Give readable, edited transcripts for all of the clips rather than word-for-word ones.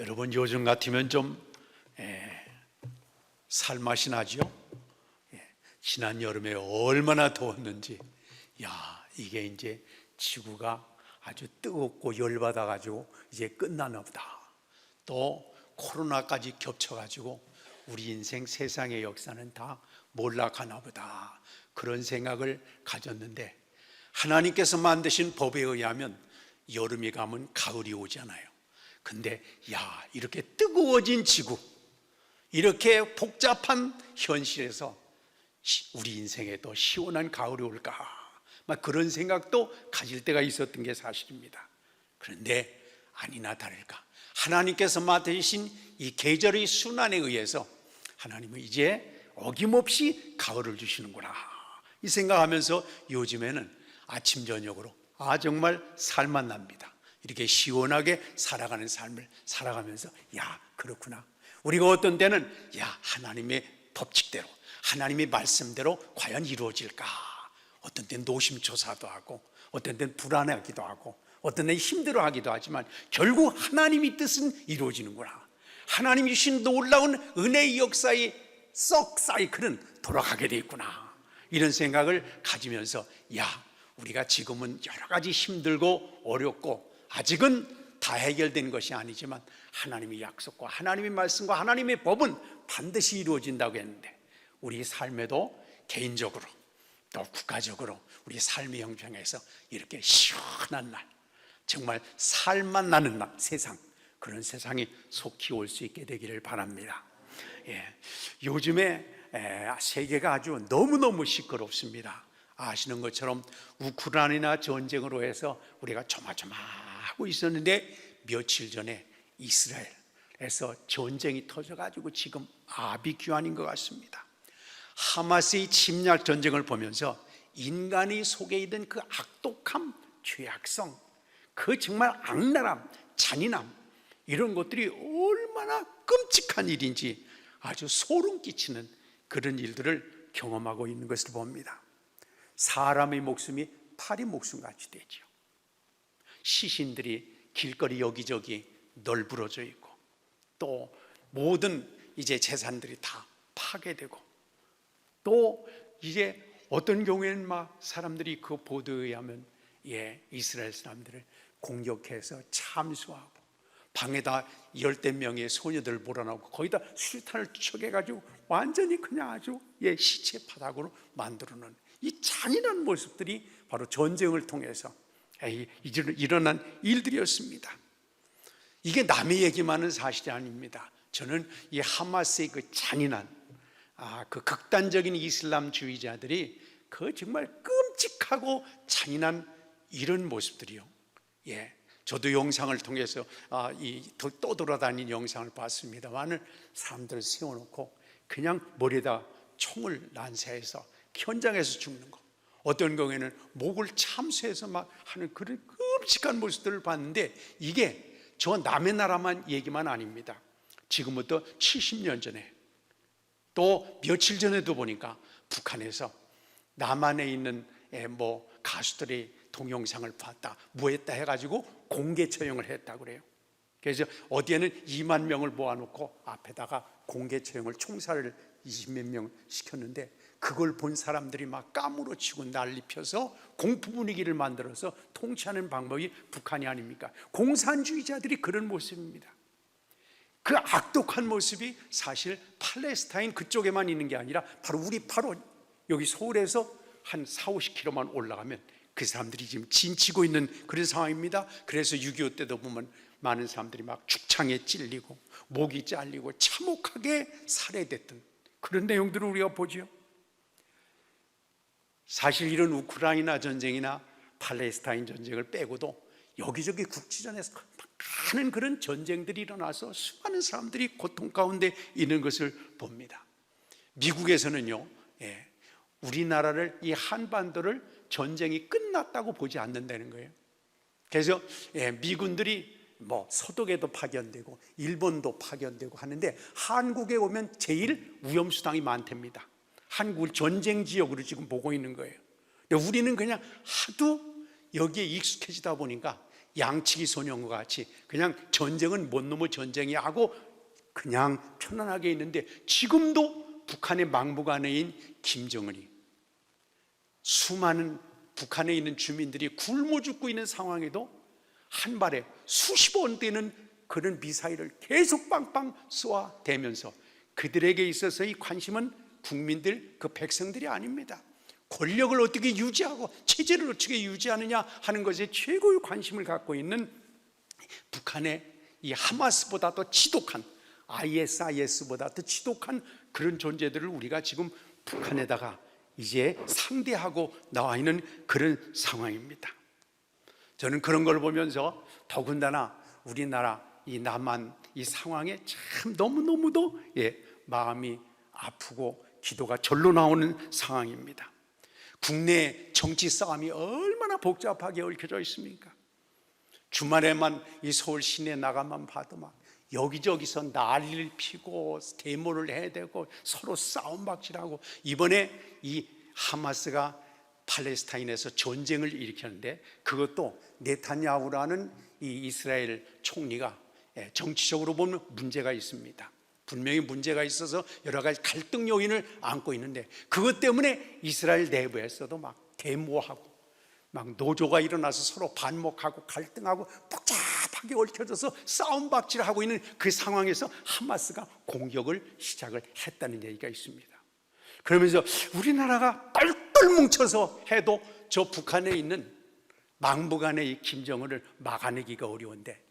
여러분 요즘 같으면 좀 살맛이 나죠? 지난 여름에 얼마나 더웠는지. 이게 이제 지구가 아주 뜨겁고 열받아 가지고 이제 끝나나 보다. 또 코로나까지 겹쳐 가지고 우리 인생 세상의 역사는 다 몰락하나 보다, 그런 생각을 가졌는데, 하나님께서 만드신 법에 의하면 여름이 가면 가을이 오잖아요. 근데 이렇게 뜨거워진 지구, 이렇게 복잡한 현실에서 우리 인생에도 시원한 가을이 올까, 막 그런 생각도 가질 때가 있었던 게 사실입니다. 그런데 아니나 다를까 하나님께서 맡으신 이 계절의 순환에 의해서 하나님은 이제 어김없이 가을을 주시는구나, 이 생각하면서 요즘에는 아침 저녁으로 정말 살만 납니다. 이렇게 시원하게 살아가는 삶을 살아가면서 그렇구나, 우리가 어떤 때는 하나님의 법칙대로, 하나님의 말씀대로 과연 이루어질까, 어떤 때는 노심초사도 하고, 어떤 때는 불안하기도 하고, 어떤 때는 힘들어하기도 하지만 결국 하나님의 뜻은 이루어지는구나, 하나님이 주신 놀라운 은혜의 역사의 썩 사이클은 돌아가게 돼 있구나, 이런 생각을 가지면서 우리가 지금은 여러 가지 힘들고 어렵고 아직은 다 해결된 것이 아니지만 하나님의 약속과 하나님의 말씀과 하나님의 법은 반드시 이루어진다고 했는데, 우리 삶에도 개인적으로 또 국가적으로 우리 삶의 형편에서 이렇게 시원한 날, 정말 살만 나는 날, 세상, 그런 세상이 속히 올 수 있게 되기를 바랍니다. 요즘에 세계가 아주 너무너무 시끄럽습니다. 아시는 것처럼 우크라이나 전쟁으로 해서 우리가 조마조마하고 있었는데, 며칠 전에 이스라엘에서 전쟁이 터져가지고 지금 아비규환인 것 같습니다. 하마스의 침략 전쟁을 보면서 인간이 속에 있는 그 악독함, 죄악성, 그 정말 악랄함, 잔인함, 이런 것들이 얼마나 끔찍한 일인지 아주 소름 끼치는 그런 일들을 경험하고 있는 것을 봅니다. 사람의 목숨이 파리 목숨같이 되죠. 시신들이 길거리 여기저기 널브러져 있고, 또 모든 이제 재산들이 다 파괴되고, 또 이제 어떤 경우에는 막 사람들이 그 보도에 의하면 이스라엘 사람들을 공격해서 참수하고, 방에다 10명의 소녀들을 몰아넣고 거기다 수류탄을 투척해가지고 완전히 그냥 아주 시체 바닥으로 만들어 놓은 이 잔인한 모습들이 바로 전쟁을 통해서 일어난 일들이었습니다. 이게 남의 얘기만은 사실이 아닙니다. 저는 이 하마스의 그 잔인한, 그 극단적인 이슬람주의자들이 그 정말 끔찍하고 잔인한 이런 모습들이요. 저도 영상을 통해서 떠돌아다니는 영상을 봤습니다만, 사람들을 세워놓고 그냥 머리에다 총을 난사해서 현장에서 죽는 거, 어떤 경우에는 목을 참수해서 막 하는 그런 끔찍한 모습들을 봤는데, 이게 저 남의 나라만 얘기만 아닙니다. 지금부터 70년 전에, 또 며칠 전에도 보니까 북한에서 남한에 있는 가수들의 동영상을 봤다, 뭐 했다 해가지고 공개 처형을 했다고 그래요. 그래서 어디에는 2만 명을 모아놓고 앞에다가 공개 처형을, 총살을 20몇 명 시켰는데, 그걸 본 사람들이 막 까무러치고 난리 펴서 공포 분위기를 만들어서 통치하는 방법이 북한이 아닙니까? 공산주의자들이 그런 모습입니다. 그 악독한 모습이 사실 팔레스타인 그쪽에만 있는 게 아니라 바로 여기 서울에서 한 40-50km만 올라가면 그 사람들이 지금 진치고 있는 그런 상황입니다. 그래서 6.25 때도 보면 많은 사람들이 막 죽창에 찔리고 목이 잘리고 참혹하게 살해됐던 그런 내용들을 우리가 보죠. 사실 이런 우크라이나 전쟁이나 팔레스타인 전쟁을 빼고도 여기저기 국지전에서 많은 그런 전쟁들이 일어나서 수많은 사람들이 고통 가운데 있는 것을 봅니다. 미국에서는요, 우리나라를, 이 한반도를 전쟁이 끝났다고 보지 않는다는 거예요. 그래서 미군들이 서독에도 파견되고 일본도 파견되고 하는데, 한국에 오면 제일 위험수당이 많답니다. 한국을 전쟁 지역으로 지금 보고 있는 거예요. 근데 우리는 그냥 하도 여기에 익숙해지다 보니까 양치기 소년과 같이 그냥 전쟁은 못 넘어 전쟁이 하고 그냥 편안하게 있는데, 지금도 북한의 막무가내인 김정은이 수많은 북한에 있는 주민들이 굶어 죽고 있는 상황에도 한 발에 수십 원 되는 그런 미사일을 계속 빵빵 쏘아대면서, 그들에게 있어서의 관심은 국민들, 그 백성들이 아닙니다. 권력을 어떻게 유지하고 체제를 어떻게 유지하느냐 하는 것에 최고의 관심을 갖고 있는 북한의 이 하마스보다 더 지독한, ISIS보다 더 지독한 그런 존재들을 우리가 지금 북한에다가 이제 상대하고 나와 있는 그런 상황입니다. 저는 그런 걸 보면서 더군다나 우리나라 이 남한 이 상황에 참 너무너무도 마음이 아프고 기도가 절로 나오는 상황입니다. 국내 정치 싸움이 얼마나 복잡하게 얽혀져 있습니까? 주말에만 이 서울 시내 나가만 봐도 막 여기저기서 난리를 피고 데모를 해야 되고 서로 싸움박질하고, 이번에 이 하마스가 팔레스타인에서 전쟁을 일으켰는데 그것도 네타냐후라는 이 이스라엘 총리가 정치적으로 보면 문제가 있습니다. 분명히 문제가 있어서 여러 가지 갈등 요인을 안고 있는데, 그것 때문에 이스라엘 내부에서도 막 데모하고 막 노조가 일어나서 서로 반목하고 갈등하고 복잡하게 얽혀져서 싸움박질하고 있는 그 상황에서 하마스가 공격을 시작을 했다는 얘기가 있습니다. 그러면서 우리나라가 똘똘 뭉쳐서 해도 저 북한에 있는 막무가내 이 김정은을 막아내기가 어려운데,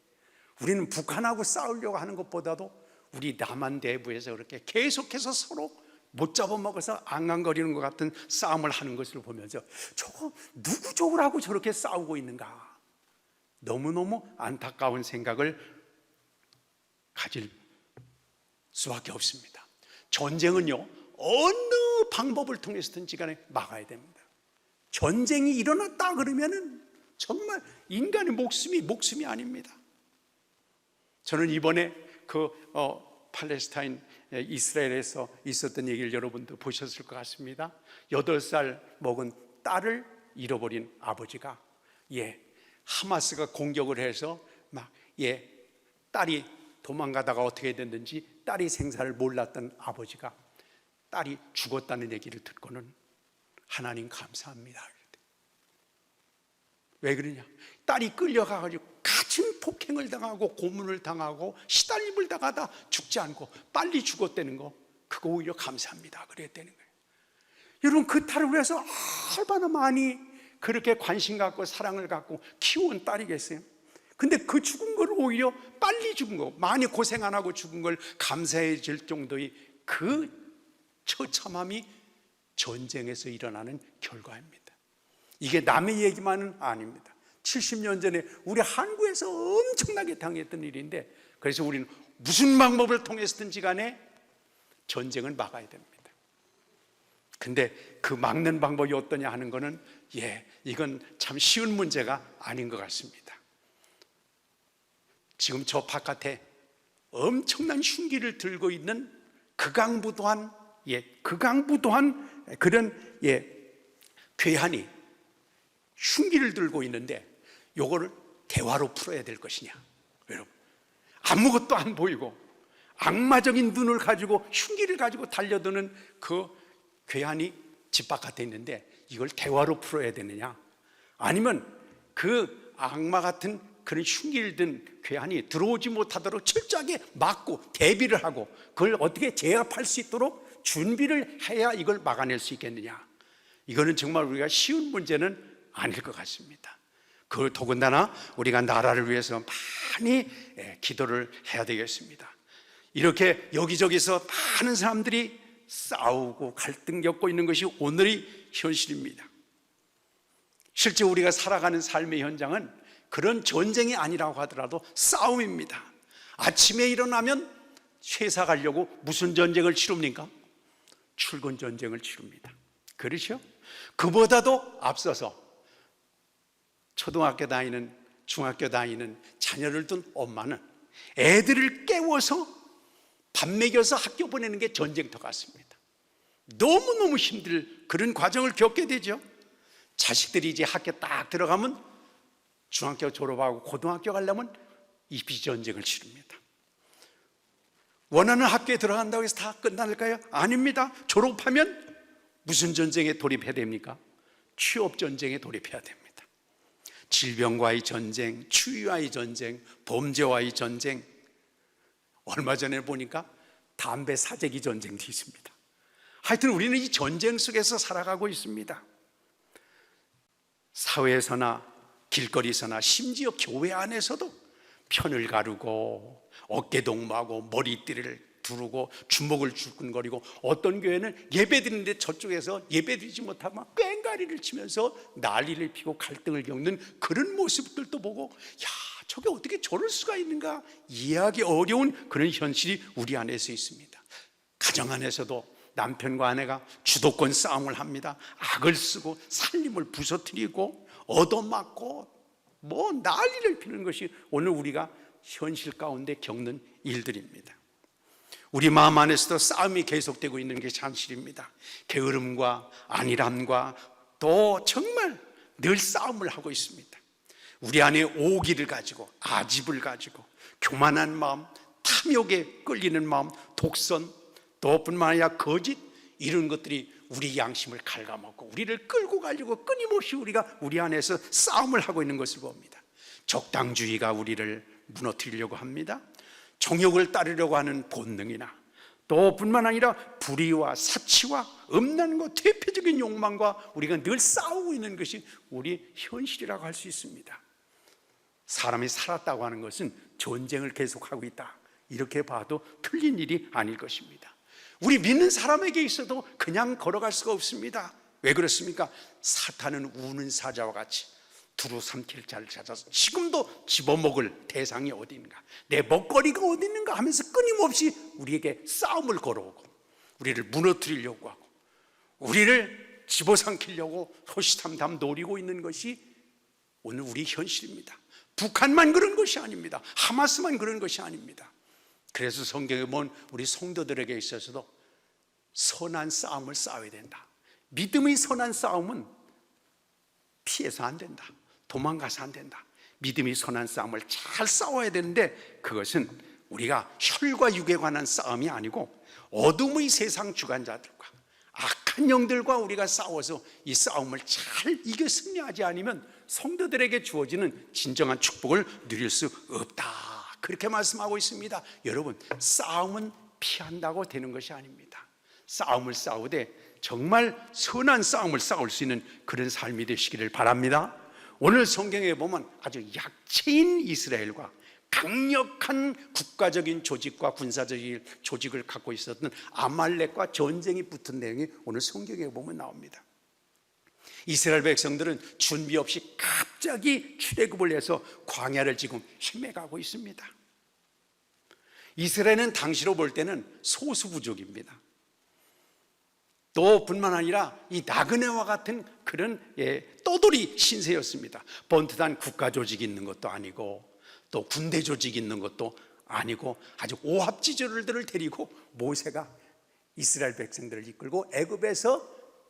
우리는 북한하고 싸우려고 하는 것보다도 우리 남한 내부에서 그렇게 계속해서 서로 못 잡아먹어서 앙앙거리는 것 같은 싸움을 하는 것을 보면서 저거 누구 좋으라고 저렇게 싸우고 있는가, 너무너무 안타까운 생각을 가질 수밖에 없습니다. 전쟁은요, 어느 방법을 통해서든지 간에 막아야 됩니다. 전쟁이 일어났다 그러면은 정말 인간의 목숨이 아닙니다. 저는 이번에 팔레스타인 이스라엘에서 있었던 얘기를 여러분도 보셨을 것 같습니다. 8살 먹은 딸을 잃어버린 아버지가 하마스가 공격을 해서 딸이 도망가다가 어떻게 됐는지 딸이 생사를 몰랐던 아버지가 딸이 죽었다는 얘기를 듣고는 하나님 감사합니다. 왜 그러냐? 딸이 끌려가가지고 같은 폭행을 당하고 고문을 당하고 시달림을 당하다 죽지 않고 빨리 죽었다는 거, 그거 오히려 감사합니다 그랬다는 거예요. 여러분, 그 딸을 위해서 얼마나 많이 그렇게 관심 갖고 사랑을 갖고 키운 딸이겠어요? 근데 그 죽은 걸 오히려 빨리 죽은 거, 많이 고생 안 하고 죽은 걸 감사해질 정도의 그 처참함이 전쟁에서 일어나는 결과입니다. 이게 남의 얘기만은 아닙니다. 70년 전에 우리 한국에서 엄청나게 당했던 일인데, 그래서 우리는 무슨 방법을 통해서든지 간에 전쟁을 막아야 됩니다. 근데 그 막는 방법이 어떠냐 하는 거는 이건 참 쉬운 문제가 아닌 것 같습니다. 지금 저 바깥에 엄청난 흉기를 들고 있는 극악무도한 그런 괴한이 흉기를 들고 있는데, 요거를 대화로 풀어야 될 것이냐? 여러분, 아무것도 안 보이고 악마적인 눈을 가지고 흉기를 가지고 달려드는 그 괴한이 집 바깥에 있는데, 이걸 대화로 풀어야 되느냐? 아니면 그 악마 같은 그런 흉기를 든 괴한이 들어오지 못하도록 철저하게 막고 대비를 하고 그걸 어떻게 제압할 수 있도록 준비를 해야 이걸 막아낼 수 있겠느냐? 이거는 정말 우리가 쉬운 문제는 아닐 것 같습니다. 그 더군다나 우리가 나라를 위해서 많이 기도를 해야 되겠습니다. 이렇게 여기저기서 많은 사람들이 싸우고 갈등 겪고 있는 것이 오늘의 현실입니다. 실제 우리가 살아가는 삶의 현장은 그런 전쟁이 아니라고 하더라도 싸움입니다. 아침에 일어나면 회사 가려고 무슨 전쟁을 치릅니까? 출근 전쟁을 치릅니다. 그렇죠? 그보다도 앞서서 초등학교 다니는, 중학교 다니는 자녀를 둔 엄마는 애들을 깨워서 밥 먹여서 학교 보내는 게 전쟁터 같습니다. 너무너무 힘들 그런 과정을 겪게 되죠. 자식들이 이제 학교 딱 들어가면 중학교 졸업하고 고등학교 가려면 입시전쟁을 치릅니다. 원하는 학교에 들어간다고 해서 다 끝날까요? 아닙니다. 졸업하면 무슨 전쟁에 돌입해야 됩니까? 취업전쟁에 돌입해야 됩니다. 질병과의 전쟁, 추위와의 전쟁, 범죄와의 전쟁, 얼마 전에 보니까 담배 사재기 전쟁도 있습니다. 하여튼 우리는 이 전쟁 속에서 살아가고 있습니다. 사회에서나 길거리에서나 심지어 교회 안에서도 편을 가르고 어깨동무하고 머리띠를 두르고 주먹을 줄근거리고, 어떤 교회는 예배드리는데 저쪽에서 예배드리지 못하고 막 꽹가리를 치면서 난리를 피고 갈등을 겪는 그런 모습들도 보고, 야, 저게 어떻게 저럴 수가 있는가 이해하기 어려운 그런 현실이 우리 안에서 있습니다. 가정 안에서도 남편과 아내가 주도권 싸움을 합니다. 악을 쓰고 살림을 부서뜨리고 얻어맞고 뭐 난리를 피는 것이 오늘 우리가 현실 가운데 겪는 일들입니다. 우리 마음 안에서도 싸움이 계속되고 있는 게 사실입니다. 게으름과 안일함과 또 정말 늘 싸움을 하고 있습니다. 우리 안에 오기를 가지고, 아집을 가지고, 교만한 마음, 탐욕에 끌리는 마음, 독선, 또 뿐만 아니라 거짓, 이런 것들이 우리 양심을 갉아먹고 우리를 끌고 가려고 끊임없이 우리가 우리 안에서 싸움을 하고 있는 것을 봅니다. 적당주의가 우리를 무너뜨리려고 합니다. 정욕을 따르려고 하는 본능이나, 또 뿐만 아니라 불의와 사치와 음란과 퇴폐적인 욕망과 우리가 늘 싸우고 있는 것이 우리 현실이라고 할 수 있습니다. 사람이 살았다고 하는 것은 전쟁을 계속하고 있다, 이렇게 봐도 틀린 일이 아닐 것입니다. 우리 믿는 사람에게 있어도 그냥 걸어갈 수가 없습니다. 왜 그렇습니까? 사탄은 우는 사자와 같이 두루 삼킬 자를 찾아서 지금도 집어먹을 대상이 어디인가, 내 먹거리가 어디 있는가 하면서 끊임없이 우리에게 싸움을 걸어오고 우리를 무너뜨리려고 하고 우리를 집어삼키려고 호시탐탐 노리고 있는 것이 오늘 우리 현실입니다. 북한만 그런 것이 아닙니다. 하마스만 그런 것이 아닙니다. 그래서 성경에 보면 우리 성도들에게 있어서도 선한 싸움을 싸워야 된다. 믿음의 선한 싸움은 피해서 안 된다, 도망가서 안 된다. 믿음의 선한 싸움을 잘 싸워야 되는데, 그것은 우리가 혈과 육에 관한 싸움이 아니고 어둠의 세상 주관자들과 악한 영들과 우리가 싸워서 이 싸움을 잘 이겨 승리하지 않으면 성도들에게 주어지는 진정한 축복을 누릴 수 없다, 그렇게 말씀하고 있습니다. 여러분, 싸움은 피한다고 되는 것이 아닙니다. 싸움을 싸우되 정말 선한 싸움을 싸울 수 있는 그런 삶이 되시기를 바랍니다. 오늘 성경에 보면 아주 약체인 이스라엘과 강력한 국가적인 조직과 군사적인 조직을 갖고 있었던 아말렉과 전쟁이 붙은 내용이 오늘 성경에 보면 나옵니다. 이스라엘 백성들은 준비 없이 갑자기 출애굽을 해서 광야를 지금 헤매가고 있습니다. 이스라엘은 당시로 볼 때는 소수부족입니다. 또 뿐만 아니라 이 나그네와 같은 그런 떠돌이 신세였습니다. 번듯한 국가 조직이 있는 것도 아니고 또 군대 조직이 있는 것도 아니고 아주 오합지졸들을 데리고 모세가 이스라엘 백성들을 이끌고 애굽에서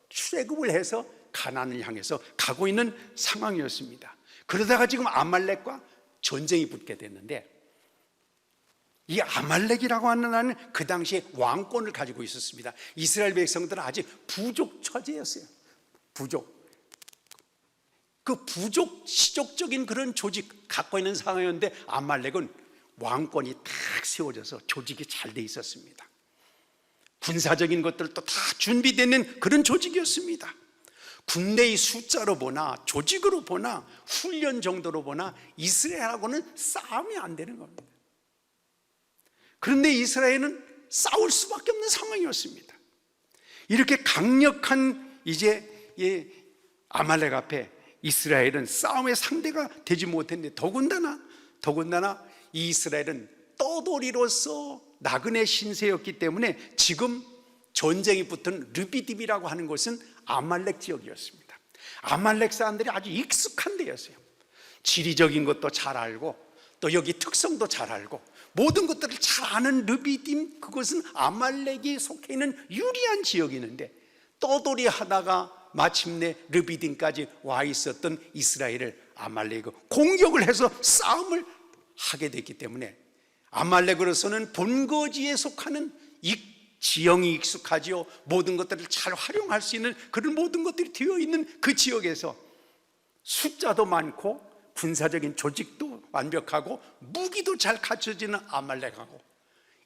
출애굽을 해서 가나안을 향해서 가고 있는 상황이었습니다. 그러다가 지금 아말렉과 전쟁이 붙게 됐는데, 이 아말렉이라고 하는 그 당시에 왕권을 가지고 있었습니다. 이스라엘 백성들은 아직 부족 처지였어요. 그 부족 시족적인 그런 조직 갖고 있는 상황이었는데, 아말렉은 왕권이 딱 세워져서 조직이 잘 돼 있었습니다. 군사적인 것들도 다 준비되는 그런 조직이었습니다. 군대의 숫자로 보나 조직으로 보나 훈련 정도로 보나 이스라엘하고는 싸움이 안 되는 겁니다. 그런데 이스라엘은 싸울 수밖에 없는 상황이었습니다. 이렇게 강력한 이제 아말렉 앞에 이스라엘은 싸움의 상대가 되지 못했는데, 더군다나 이 이스라엘은 떠돌이로서 나그네 신세였기 때문에 지금 전쟁이 붙은 르비딤이라고 하는 곳은 아말렉 지역이었습니다. 아말렉 사람들이 아주 익숙한 데였어요. 지리적인 것도 잘 알고 또 여기 특성도 잘 알고 모든 것들을 잘 아는 르비딤, 그것은 아말렉이 속해 있는 유리한 지역이 있는데, 떠돌이 하다가 마침내 르비딤까지 와 있었던 이스라엘을 아말렉이 공격을 해서 싸움을 하게 됐기 때문에 아말렉으로서는 본거지에 속하는 이 지형이 익숙하지요. 모든 것들을 잘 활용할 수 있는 그런 모든 것들이 되어 있는 그 지역에서 숫자도 많고 군사적인 조직도 완벽하고 무기도 잘 갖춰지는 아말렉하고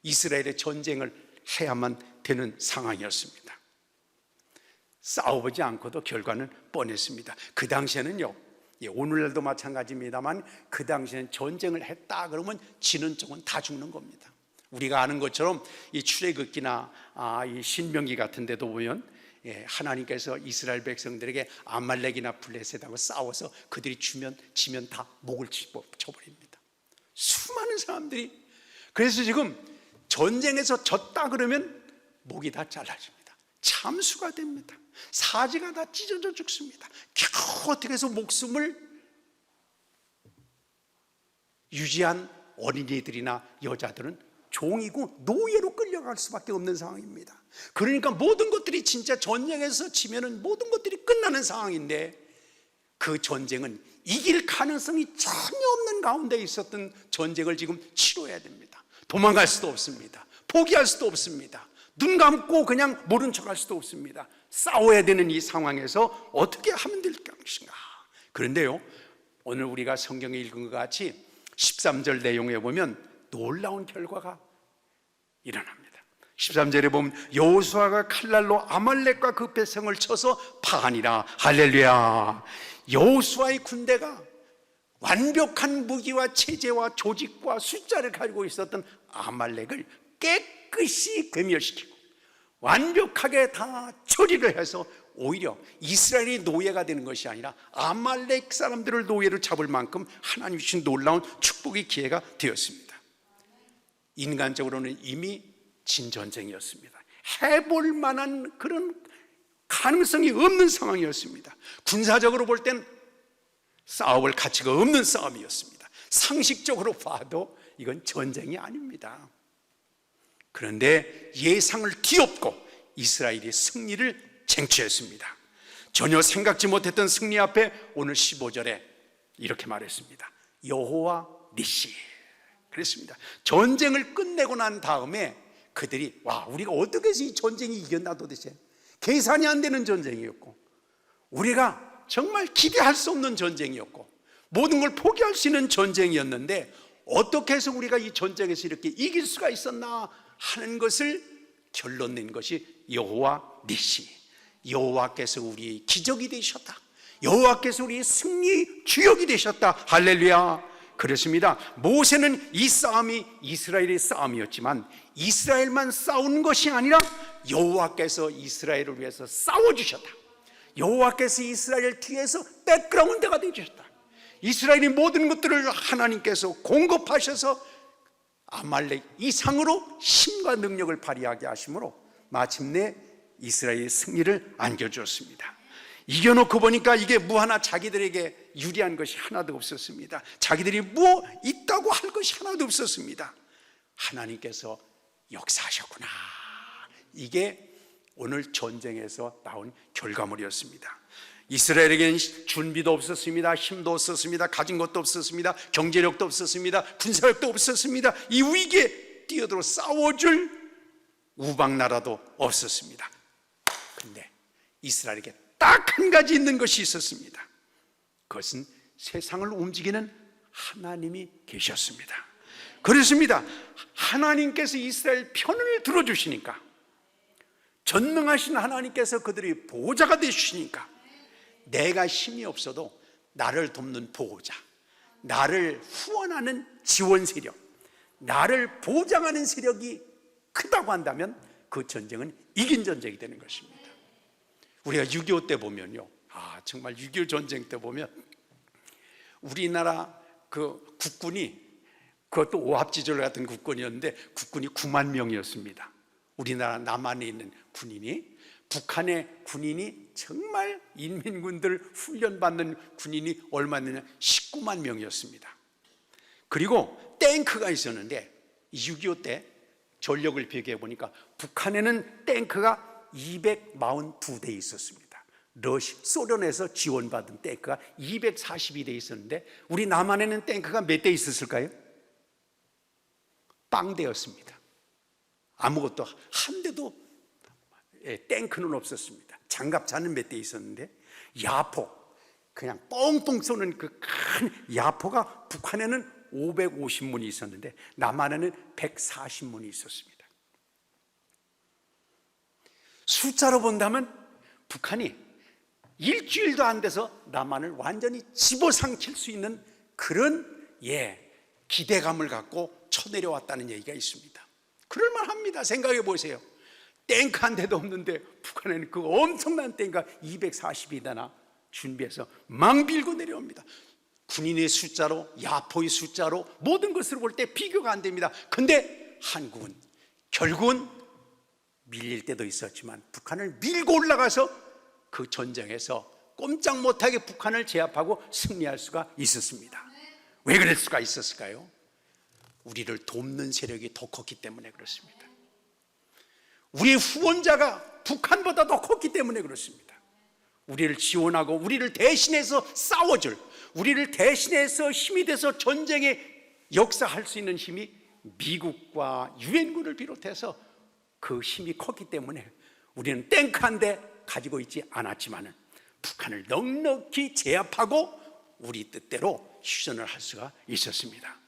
이스라엘의 전쟁을 해야만 되는 상황이었습니다. 싸워보지 않고도 결과는 뻔했습니다. 그 당시에는요, 오늘날도 마찬가지입니다만 그 당시에는 전쟁을 했다 그러면 지는 쪽은 다 죽는 겁니다. 우리가 아는 것처럼 이 출애굽기나 이 신명기 같은 데도 보면 하나님께서 이스라엘 백성들에게 아말렉이나 블레셋하고 싸워서 그들이 지면 다 목을 쳐버립니다. 수많은 사람들이. 그래서 지금 전쟁에서 졌다 그러면 목이 다 잘라집니다. 참수가 됩니다. 사지가 다 찢어져 죽습니다. 겨우 어떻게 해서 목숨을 유지한 어린이들이나 여자들은 종이고 노예로 끌려갈 수밖에 없는 상황입니다. 그러니까 모든 것들이 진짜 전쟁에서 지면은 모든 것들이 끝나는 상황인데 그 전쟁은 이길 가능성이 전혀 없는 가운데 있었던 전쟁을 지금 치러야 됩니다. 도망갈 수도 없습니다. 포기할 수도 없습니다. 눈 감고 그냥 모른 척할 수도 없습니다. 싸워야 되는 이 상황에서 어떻게 하면 될 것인가. 그런데요, 오늘 우리가 성경에 읽은 것 같이 13절 내용에 보면 놀라운 결과가 일어납니다. 13절에 보면 여호수아가 칼날로 아말렉과 그 백성을 쳐서 파하니라. 할렐루야. 여호수아의 군대가 완벽한 무기와 체제와 조직과 숫자를 가지고 있었던 아말렉을 깨끗이 괴멸시키고 완벽하게 다 처리를 해서 오히려 이스라엘이 노예가 되는 것이 아니라 아말렉 사람들을 노예로 잡을 만큼 하나님이 주신 놀라운 축복의 기회가 되었습니다. 인간적으로는 이미 진전쟁이었습니다. 해볼 만한 그런 가능성이 없는 상황이었습니다. 군사적으로 볼 땐 싸워볼 가치가 없는 싸움이었습니다. 상식적으로 봐도 이건 전쟁이 아닙니다. 그런데 예상을 뒤엎고 이스라엘이 승리를 쟁취했습니다. 전혀 생각지 못했던 승리 앞에 오늘 15절에 이렇게 말했습니다. 여호와 니시. 그랬습니다. 전쟁을 끝내고 난 다음에 그들이 우리가 어떻게 해서 이 전쟁이 이겼나 도대체. 계산이 안 되는 전쟁이었고 우리가 정말 기대할 수 없는 전쟁이었고 모든 걸 포기할 수 있는 전쟁이었는데 어떻게 해서 우리가 이 전쟁에서 이렇게 이길 수가 있었나 하는 것을 결론 낸 것이 여호와 니시. 여호와께서 우리의 기적이 되셨다. 여호와께서 우리의 승리 주역이 되셨다. 할렐루야. 그렇습니다. 모세는 이 싸움이 이스라엘의 싸움이었지만 이스라엘만 싸운 것이 아니라 여호와께서 이스라엘을 위해서 싸워주셨다. 여호와께서 이스라엘 뒤에서 백그라운드가 되주셨다. 이스라엘의 모든 것들을 하나님께서 공급하셔서 아말렉 이상으로 힘과 능력을 발휘하게 하심으로 마침내 이스라엘의 승리를 안겨주었습니다. 이겨놓고 보니까 이게 하나 자기들에게 유리한 것이 하나도 없었습니다. 자기들이 있다고 할 것이 하나도 없었습니다. 하나님께서 역사하셨구나. 이게 오늘 전쟁에서 나온 결과물이었습니다. 이스라엘에게는 준비도 없었습니다. 힘도 없었습니다. 가진 것도 없었습니다. 경제력도 없었습니다. 군사력도 없었습니다. 이 위기에 뛰어들어 싸워줄 우방나라도 없었습니다. 그런데 이스라엘에게 딱 한 가지 있는 것이 있었습니다. 그것은 세상을 움직이는 하나님이 계셨습니다. 그렇습니다. 하나님께서 이스라엘 편을 들어주시니까, 전능하신 하나님께서 그들의 보호자가 되시니까 내가 힘이 없어도 나를 돕는 보호자, 나를 후원하는 지원 세력, 나를 보장하는 세력이 크다고 한다면 그 전쟁은 이긴 전쟁이 되는 것입니다. 우리가 6.25 때 보면요, 정말 6.25 전쟁 때 보면 우리나라 그 국군이, 그것도 오합지졸 같은 국군이었는데 국군이 9만 명이었습니다. 우리나라 남한에 있는 군인이, 북한의 군인이, 정말 인민군들 훈련받는 군인이 얼마나 19만 명이었습니다. 그리고 탱크가 있었는데 6.25 때 전력을 비교해 보니까 북한에는 탱크가 242대 있었습니다. 소련에서 지원받은 탱크가 242대 있었는데 우리 남한에는 탱크가 몇 대 있었을까요? 빵대였습니다. 아무것도 한 대도 탱크는 없었습니다. 장갑차는 몇 대 있었는데 야포, 그냥 뻥뻥 쏘는 그 큰 야포가 북한에는 550문이 있었는데 남한에는 140문이 있었습니다. 숫자로 본다면 북한이 일주일도 안 돼서 남한을 완전히 집어삼킬 수 있는 그런 기대감을 갖고 쳐내려왔다는 얘기가 있습니다. 그럴만합니다. 생각해 보세요. 탱크 한 대도 없는데 북한에는 그 엄청난 탱크가 240이나 준비해서 막 밀고 내려옵니다. 군인의 숫자로, 야포의 숫자로 모든 것을 볼 때 비교가 안 됩니다. 근데 한국은 결국은 밀릴 때도 있었지만 북한을 밀고 올라가서 그 전쟁에서 꼼짝 못하게 북한을 제압하고 승리할 수가 있었습니다. 왜 그럴 수가 있었을까요? 우리를 돕는 세력이 더 컸기 때문에 그렇습니다. 우리의 후원자가 북한보다 더 컸기 때문에 그렇습니다. 우리를 지원하고 우리를 대신해서 싸워줄, 우리를 대신해서 힘이 돼서 전쟁에 역사할 수 있는 힘이 미국과 유엔군을 비롯해서 그 힘이 컸기 때문에 우리는 탱크 한 대 가지고 있지 않았지만 북한을 넉넉히 제압하고 우리 뜻대로 휴전을 할 수가 있었습니다.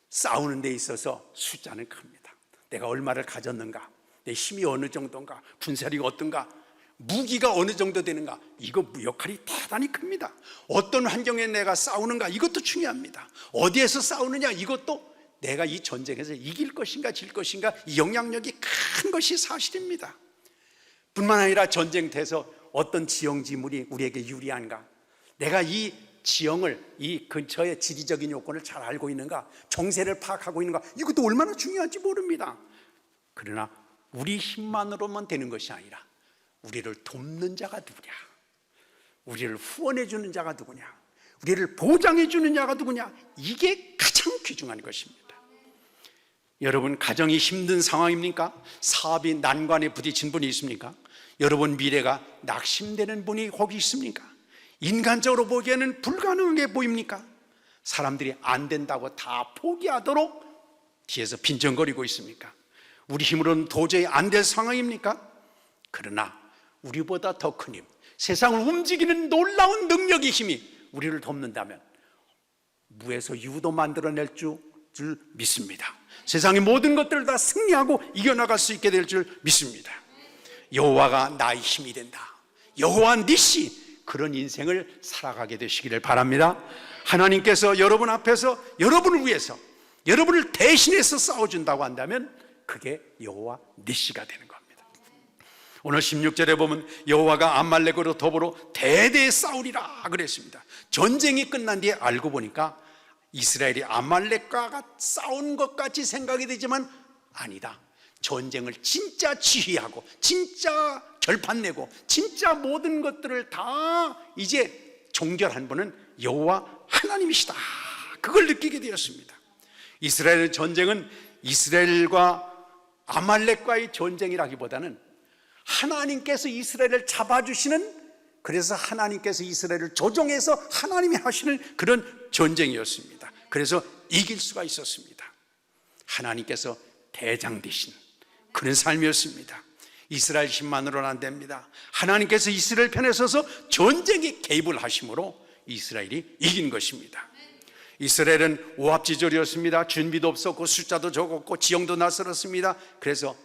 싸우는 데 있어서 숫자는 큽니다. 내가 얼마를 가졌는가, 내 힘이 어느 정도인가, 군사력이 어떤가, 무기가 어느 정도 되는가, 이거 역할이 대단히 큽니다. 어떤 환경에 내가 싸우는가, 이것도 중요합니다. 어디에서 싸우느냐, 이것도 내가 이 전쟁에서 이길 것인가 질 것인가, 이 영향력이 큰 것이 사실입니다. 뿐만 아니라 전쟁터에서 어떤 지형지물이 우리에게 유리한가, 내가 이 지형을, 이 근처의 지리적인 요건을 잘 알고 있는가, 정세를 파악하고 있는가, 이것도 얼마나 중요한지 모릅니다. 그러나 우리 힘만으로만 되는 것이 아니라 우리를 돕는 자가 누구냐, 우리를 후원해 주는 자가 누구냐, 우리를 보장해 주는 자가 누구냐, 이게 가장 귀중한 것입니다. 여러분, 가정이 힘든 상황입니까? 사업이 난관에 부딪힌 분이 있습니까? 여러분 미래가 낙심되는 분이 거기 있습니까? 인간적으로 보기에는 불가능하게 보입니까? 사람들이 안 된다고 다 포기하도록 뒤에서 빈정거리고 있습니까? 우리 힘으로는 도저히 안 될 상황입니까? 그러나 우리보다 더 큰 힘, 세상을 움직이는 놀라운 능력의 힘이 우리를 돕는다면 무에서 유도 만들어낼 줄 믿습니다. 세상의 모든 것들을 다 승리하고 이겨나갈 수 있게 될 줄 믿습니다. 여호와가 나의 힘이 된다, 여호와 니시, 그런 인생을 살아가게 되시기를 바랍니다. 하나님께서 여러분 앞에서 여러분을 위해서, 여러분을 대신해서 싸워준다고 한다면 그게 여호와 니시가 되는 겁니다. 오늘 16절에 보면 여호와가 아말렉으로 더불어 대대 싸우리라 그랬습니다. 전쟁이 끝난 뒤에 알고 보니까 이스라엘이 아말렉과 싸운 것 같이 생각이 되지만 아니다. 전쟁을 진짜 지휘하고 진짜 결판내고 진짜 모든 것들을 다 이제 종결한 분은 여호와 하나님이시다, 그걸 느끼게 되었습니다. 이스라엘 전쟁은 이스라엘과 아말렉과의 전쟁이라기보다는 하나님께서 이스라엘을 잡아주시는, 그래서 하나님께서 이스라엘을 조종해서 하나님이 하시는 그런 전쟁이었습니다. 그래서 이길 수가 있었습니다. 하나님께서 대장 되신 그런 삶이었습니다. 이스라엘 힘만으로는 안 됩니다. 하나님께서 이스라엘 편에 서서 전쟁에 개입을 하심으로 이스라엘이 이긴 것입니다. 이스라엘은 오합지졸이었습니다. 준비도 없었고 숫자도 적었고 지형도 낯설었습니다. 그래서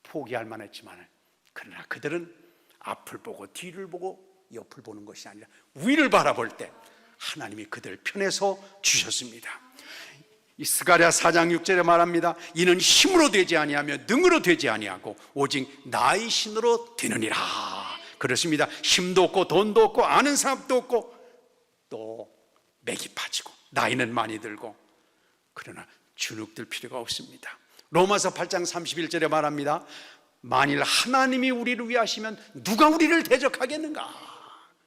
포기할 만했지만 그러나 그들은 앞을 보고 뒤를 보고 옆을 보는 것이 아니라 위를 바라볼 때 하나님이 그들 편에서 주셨습니다. 이 스가랴 4장 6절에 말합니다. 이는 힘으로 되지 아니하며 능으로 되지 아니하고 오직 나의 신으로 되느니라. 그렇습니다. 힘도 없고 돈도 없고 아는 사람도 없고 또 맥이 빠지고 나이는 많이 들고, 그러나 주눅들 필요가 없습니다. 로마서 8장 31절에 말합니다. 만일 하나님이 우리를 위하시면 누가 우리를 대적하겠는가.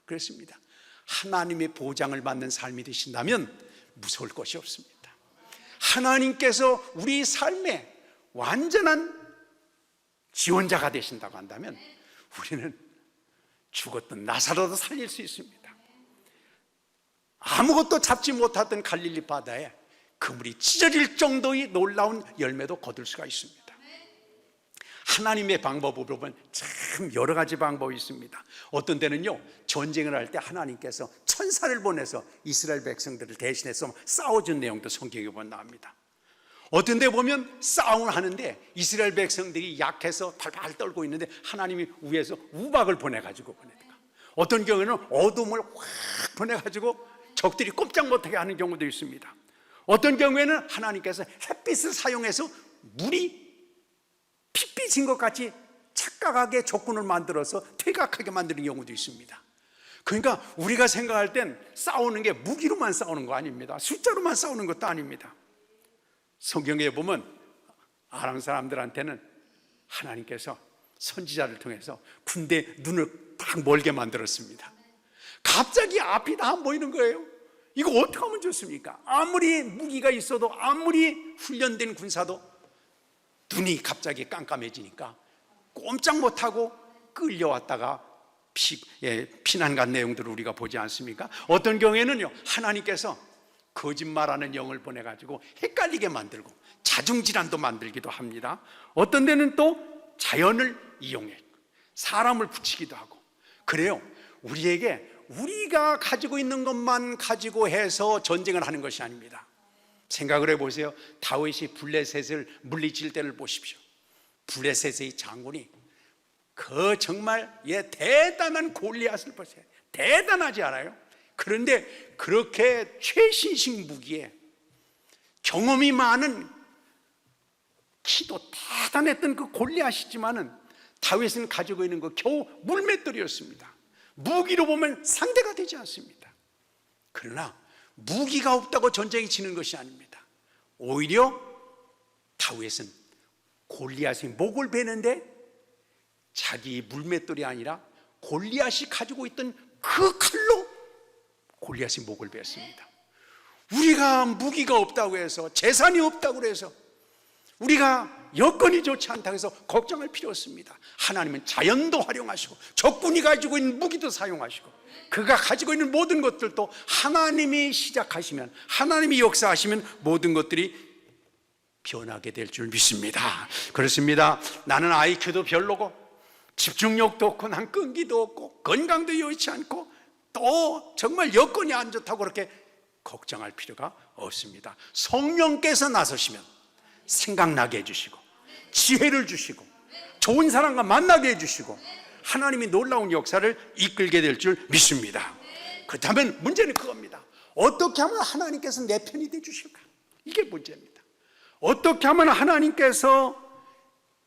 그렇습니다. 하나님의 보장을 받는 삶이 되신다면 무서울 것이 없습니다. 하나님께서 우리 삶의 완전한 지원자가 되신다고 한다면 우리는 죽었던 나사로도 살릴 수 있습니다. 아무것도 잡지 못하던 갈릴리 바다에 그물이 찢어질 정도의 놀라운 열매도 거둘 수가 있습니다. 하나님의 방법으로 보면 참 여러 가지 방법이 있습니다. 어떤 때는요, 전쟁을 할 때 하나님께서 천사를 보내서 이스라엘 백성들을 대신해서 싸워준 내용도 성경에 보면 나옵니다. 어떤 데 보면 싸움을 하는데 이스라엘 백성들이 약해서 발발 떨고 있는데 하나님이 위에서 우박을 보내가지고 보내니까, 어떤 경우에는 어둠을 확 보내가지고 적들이 꼼짝 못하게 하는 경우도 있습니다. 어떤 경우에는 하나님께서 햇빛을 사용해서 물이 핏빛인 것 같이 착각하게 적군을 만들어서 퇴각하게 만드는 경우도 있습니다. 그러니까 우리가 생각할 땐 싸우는 게 무기로만 싸우는 거 아닙니다. 숫자로만 싸우는 것도 아닙니다. 성경에 보면 아람 사람들한테는 하나님께서 선지자를 통해서 군대 눈을 딱 멀게 만들었습니다. 갑자기 앞이 다 안 보이는 거예요. 이거 어떻게 하면 좋습니까? 아무리 무기가 있어도, 아무리 훈련된 군사도 눈이 갑자기 깜깜해지니까 꼼짝 못하고 끌려왔다가 피난 간 내용들을 우리가 보지 않습니까? 어떤 경우에는요, 하나님께서 거짓말하는 영을 보내가지고 헷갈리게 만들고 자중질환도 만들기도 합니다. 어떤 데는 또 자연을 이용해 사람을 붙이기도 하고 그래요. 우리에게 우리가 가지고 있는 것만 가지고 해서 전쟁을 하는 것이 아닙니다. 생각을 해보세요. 다윗이 블레셋을 물리칠 때를 보십시오. 블레셋의 장군이 그 정말 대단한 골리앗을 보세요. 대단하지 않아요? 그런데 그렇게 최신식 무기에 경험이 많은, 키도 대단했던 그 골리앗이지만은 다윗은 가지고 있는 거 겨우 물맷돌이었습니다. 무기로 보면 상대가 되지 않습니다. 그러나 무기가 없다고 전쟁이 지는 것이 아닙니다. 오히려 다윗은 골리앗의 목을 베는데 자기 물맷돌이 아니라 골리앗이 가지고 있던 그 칼로 골리앗의 목을 베었습니다. 우리가 무기가 없다고 해서, 재산이 없다고 해서, 우리가 여건이 좋지 않다고 해서 걱정할 필요 없습니다. 하나님은 자연도 활용하시고 적군이 가지고 있는 무기도 사용하시고 그가 가지고 있는 모든 것들도 하나님이 시작하시면, 하나님이 역사하시면 모든 것들이 변하게 될 줄 믿습니다. 그렇습니다. 나는 IQ도 별로고 집중력도 없고 난 끈기도 없고 건강도 여의치 않고 또 정말 여건이 안 좋다고 그렇게 걱정할 필요가 없습니다. 성령께서 나서시면 생각나게 해주시고 지혜를 주시고 좋은 사람과 만나게 해주시고 하나님이 놀라운 역사를 이끌게 될 줄 믿습니다. 그렇다면 문제는 그겁니다. 어떻게 하면 하나님께서 내 편이 되주실까? 이게 문제입니다. 어떻게 하면 하나님께서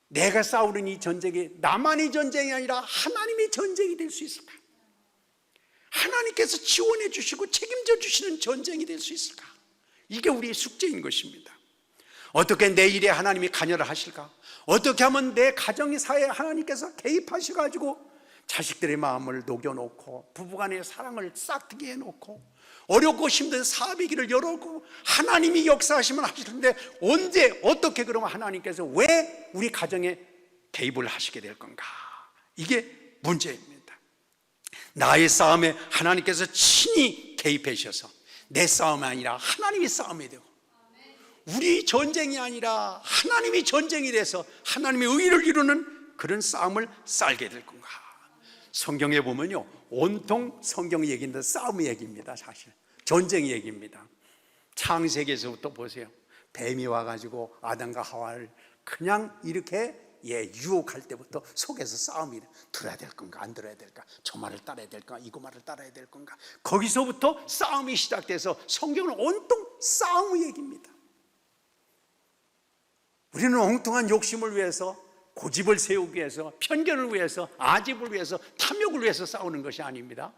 내가 싸우는 이 전쟁이 나만의 전쟁이 아니라 하나님의 전쟁이 될 수 있을까? 하나님께서 지원해 주시고 책임져 주시는 전쟁이 될 수 있을까? 이게 우리의 숙제인 것입니다. 어떻게 내 일에 하나님이 관여를 하실까? 어떻게 하면 내 가정의 사회에 하나님께서 개입하셔가지고 자식들의 마음을 녹여놓고 부부간의 사랑을 싹트게 해놓고 어렵고 힘든 사업의 길을 열어놓고 하나님이 역사하시면 하시는데 언제 어떻게 그러면 하나님께서 왜 우리 가정에 개입을 하시게 될 건가? 이게 문제입니다. 나의 싸움에 하나님께서 친히 개입해 주셔서 내 싸움이 아니라 하나님의 싸움이 되고 우리 전쟁이 아니라 하나님이 전쟁이 돼서 하나님의 의를 이루는 그런 싸움을 싸게 될 건가? 성경에 보면요, 온통 성경 얘기인데 싸움의 얘기입니다. 사실 전쟁 얘기입니다. 창세기에서부터 보세요. 뱀이 와가지고 아담과 하와를 그냥 이렇게 유혹할 때부터 속에서 싸움이 들어야 될 건가 안 들어야 될까, 저 말을 따라야 될까 이거 말을 따라야 될 건가, 거기서부터 싸움이 시작돼서 성경은 온통 싸움의 얘기입니다. 우리는 엉뚱한 욕심을 위해서, 고집을 세우기 위해서, 편견을 위해서, 아집을 위해서, 탐욕을 위해서 싸우는 것이 아닙니다.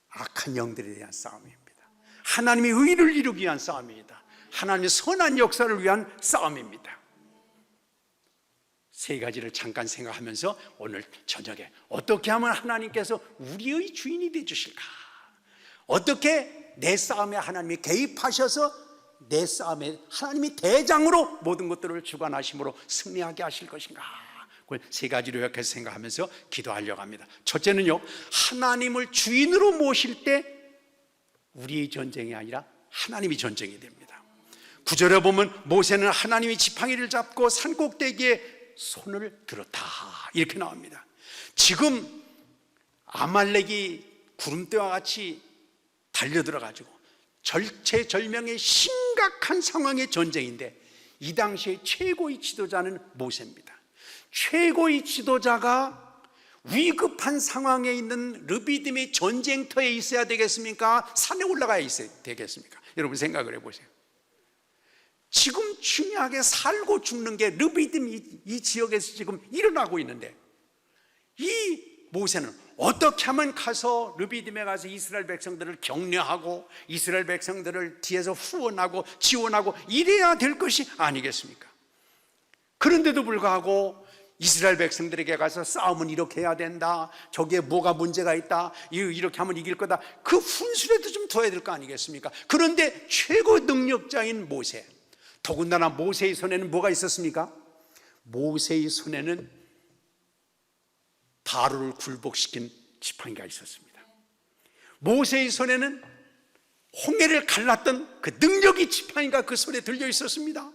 악한 영들에 대한 싸움입니다. 하나님의 의를 이루기 위한 싸움입니다. 하나님의 선한 역사를 위한 싸움입니다. 세 가지를 잠깐 생각하면서 오늘 저녁에 어떻게 하면 하나님께서 우리의 주인이 되주실까? 어떻게 내 싸움에 하나님이 개입하셔서 내 싸움에 하나님이 대장으로 모든 것들을 주관하심으로 승리하게 하실 것인가? 그걸 세 가지로 요약해서 생각하면서 기도하려고 합니다. 첫째는요, 하나님을 주인으로 모실 때 우리의 전쟁이 아니라 하나님이 전쟁이 됩니다. 9절에 보면 모세는 하나님이 지팡이를 잡고 산꼭대기에 손을 들었다 이렇게 나옵니다. 지금 아말렉이 구름대와 같이 달려들어가지고 절체절명의 심각한 상황의 전쟁인데 이 당시에 최고의 지도자는 모세입니다. 최고의 지도자가 위급한 상황에 있는 르비딤의 전쟁터에 있어야 되겠습니까? 산에 올라가야 있어야 되겠습니까? 여러분 생각을 해보세요. 지금 중요하게 살고 죽는 게 르비딤 이 지역에서 지금 일어나고 있는데 이 모세는 어떻게 하면 가서 르비딤에 가서 이스라엘 백성들을 격려하고 이스라엘 백성들을 뒤에서 후원하고 지원하고 이래야 될 것이 아니겠습니까? 그런데도 불구하고 이스라엘 백성들에게 가서 싸움은 이렇게 해야 된다, 저기에 뭐가 문제가 있다, 이렇게 하면 이길 거다, 그 훈수라도 좀 둬야 될 거 아니겠습니까? 그런데 최고 능력자인 모세, 더군다나 모세의 손에는 뭐가 있었습니까? 모세의 손에는 바로를 굴복시킨 지팡이가 있었습니다. 모세의 손에는 홍해를 갈랐던 그 능력의 지팡이가 그 손에 들려 있었습니다.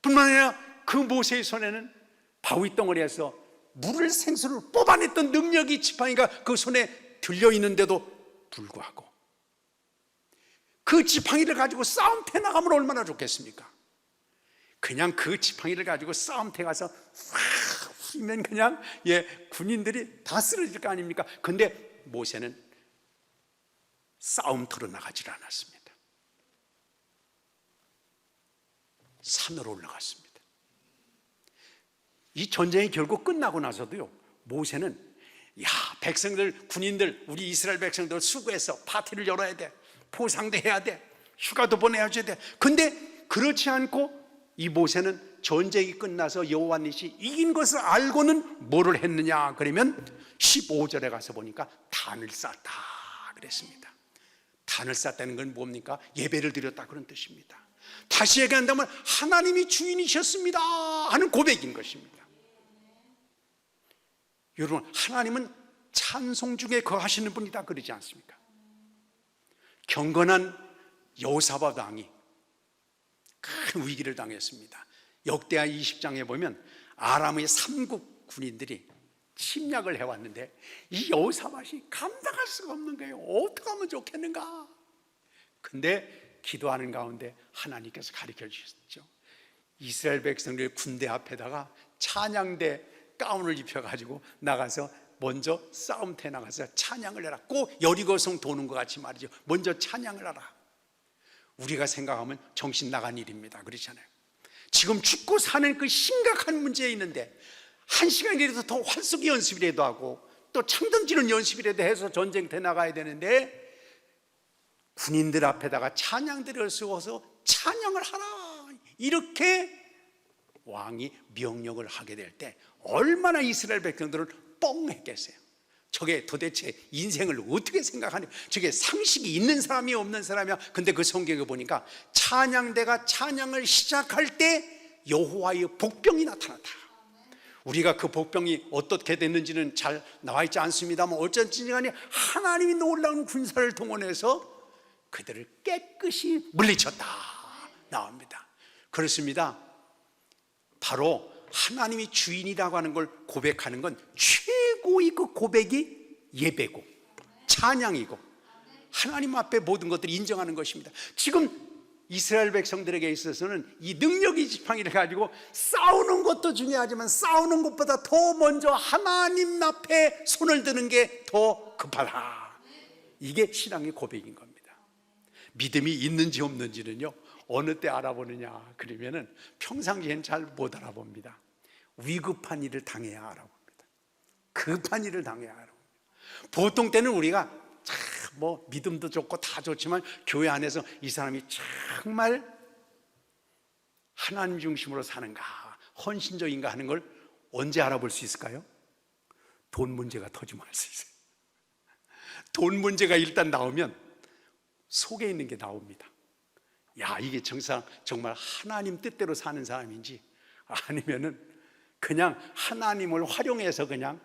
뿐만 아니라 그 모세의 손에는 바위 덩어리에서 물을 생수를 뽑아냈던 능력의 지팡이가 그 손에 들려 있는데도 불구하고 그 지팡이를 가지고 싸움터에 나가면 얼마나 좋겠습니까? 그냥 그 지팡이를 가지고 싸움터에 가서 확 후리면 그냥 군인들이 다 쓰러질 거 아닙니까? 근데 모세는 싸움터로 나가질 않았습니다. 산으로 올라갔습니다. 이 전쟁이 결국 끝나고 나서도요, 모세는 백성들, 군인들, 우리 이스라엘 백성들 수고해서 파티를 열어야 돼, 포상도 해야 돼, 휴가도 보내야지 돼. 근데 그렇지 않고 이 모세는 전쟁이 끝나서 여호와 니시 이긴 것을 알고는 뭐를 했느냐 그러면 15절에 가서 보니까 단을 쌓았다 그랬습니다. 단을 쌓았다는 건 뭡니까? 예배를 드렸다 그런 뜻입니다. 다시 얘기한다면 하나님이 주인이셨습니다 하는 고백인 것입니다. 여러분, 하나님은 찬송 중에 거하시는 분이다 그러지 않습니까? 경건한 여호사밧 왕이 큰 위기를 당했습니다. 역대하 20장에 보면 아람의 3국 군인들이 침략을 해왔는데 이 여호사밧이 감당할 수가 없는 거예요. 어떻게 하면 좋겠는가? 근데 기도하는 가운데 하나님께서 가르쳐 주셨죠. 이스라엘 백성들 군대 앞에다가 찬양대 가운을 입혀가지고 나가서 먼저 싸움터에 나가서 찬양을 해라. 꼭 여리고성 도는 것 같이 말이죠. 먼저 찬양을 하라. 우리가 생각하면 정신 나간 일입니다. 그렇잖아요. 지금 죽고 사는 그 심각한 문제에 있는데 1시간이라도 더 활쏘기 연습이라도 하고 또 창던지는 연습이라도 해서 전쟁터에 나가야 되는데 군인들 앞에다가 찬양들을 쓰고서 찬양을 하라 이렇게 왕이 명령을 하게 될 때 얼마나 이스라엘 백성들은 뻥했겠어요. 저게 도대체 인생을 어떻게 생각하냐, 저게 상식이 있는 사람이 없는 사람이야. 근데 그 성경에 보니까 찬양대가 찬양을 시작할 때 여호와의 복병이 나타났다. 우리가 그 복병이 어떻게 됐는지는 잘 나와 있지 않습니다만 어쩐지 간에 하나님이 놀라운 군사를 동원해서 그들을 깨끗이 물리쳤다 나옵니다. 그렇습니다. 바로 하나님이 주인이라고 하는 걸 고백하는 건 최고의 그 고백이 예배고 찬양이고 하나님 앞에 모든 것들을 인정하는 것입니다. 지금 이스라엘 백성들에게 있어서는 이 능력의 지팡이를 가지고 싸우는 것도 중요하지만 싸우는 것보다 더 먼저 하나님 앞에 손을 드는 게 더 급하다. 이게 신앙의 고백인 겁니다. 믿음이 있는지 없는지는요 어느 때 알아보느냐 그러면은 평상시엔 잘 못 알아봅니다. 위급한 일을 당해야 알아봅니다. 급한 일을 당해야 알아봅니다. 보통 때는 우리가 참 뭐 믿음도 좋고 다 좋지만 교회 안에서 이 사람이 정말 하나님 중심으로 사는가 헌신적인가 하는 걸 언제 알아볼 수 있을까요? 돈 문제가 터지면 알 수 있어요. 돈 문제가 일단 나오면 속에 있는 게 나옵니다. 야, 이게 정말 하나님 뜻대로 사는 사람인지 아니면은 그냥 하나님을 활용해서 그냥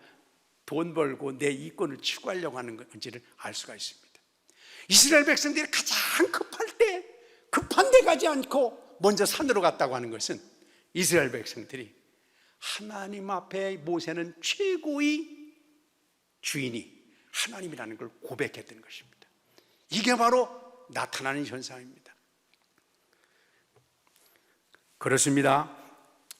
돈 벌고 내 이권을 추구하려고 하는 건지를 알 수가 있습니다. 이스라엘 백성들이 가장 급한 데 가지 않고 먼저 산으로 갔다고 하는 것은 이스라엘 백성들이 하나님 앞에 모세는 최고의 주인이 하나님이라는 걸 고백했던 것입니다. 이게 바로 나타나는 현상입니다. 그렇습니다.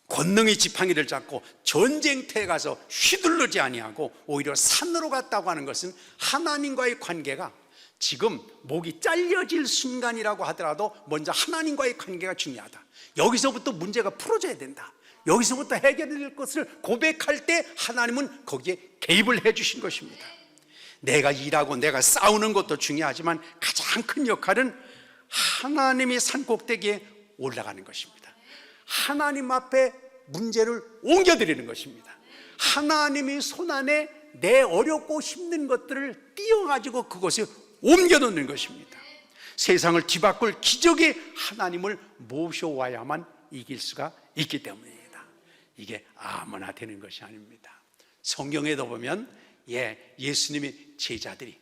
권능의 지팡이를 잡고 전쟁터에 가서 휘둘르지 아니하고 오히려 산으로 갔다고 하는 것은 하나님과의 관계가 지금 목이 잘려질 순간이라고 하더라도 먼저 하나님과의 관계가 중요하다. 여기서부터 문제가 풀어져야 된다. 여기서부터 해결될 것을 고백할 때 하나님은 거기에 개입을 해 주신 것입니다. 내가 일하고 내가 싸우는 것도 중요하지만 가장 큰 역할은 하나님이 산 꼭대기에 올라가는 것입니다. 하나님 앞에 문제를 옮겨드리는 것입니다. 하나님이 손안에 내 어렵고 힘든 것들을 띄워가지고 그것에 옮겨놓는 것입니다. 세상을 뒤바꿀 기적의 하나님을 모셔와야만 이길 수가 있기 때문입니다. 이게 아무나 되는 것이 아닙니다. 성경에도 보면 예수님의 제자들이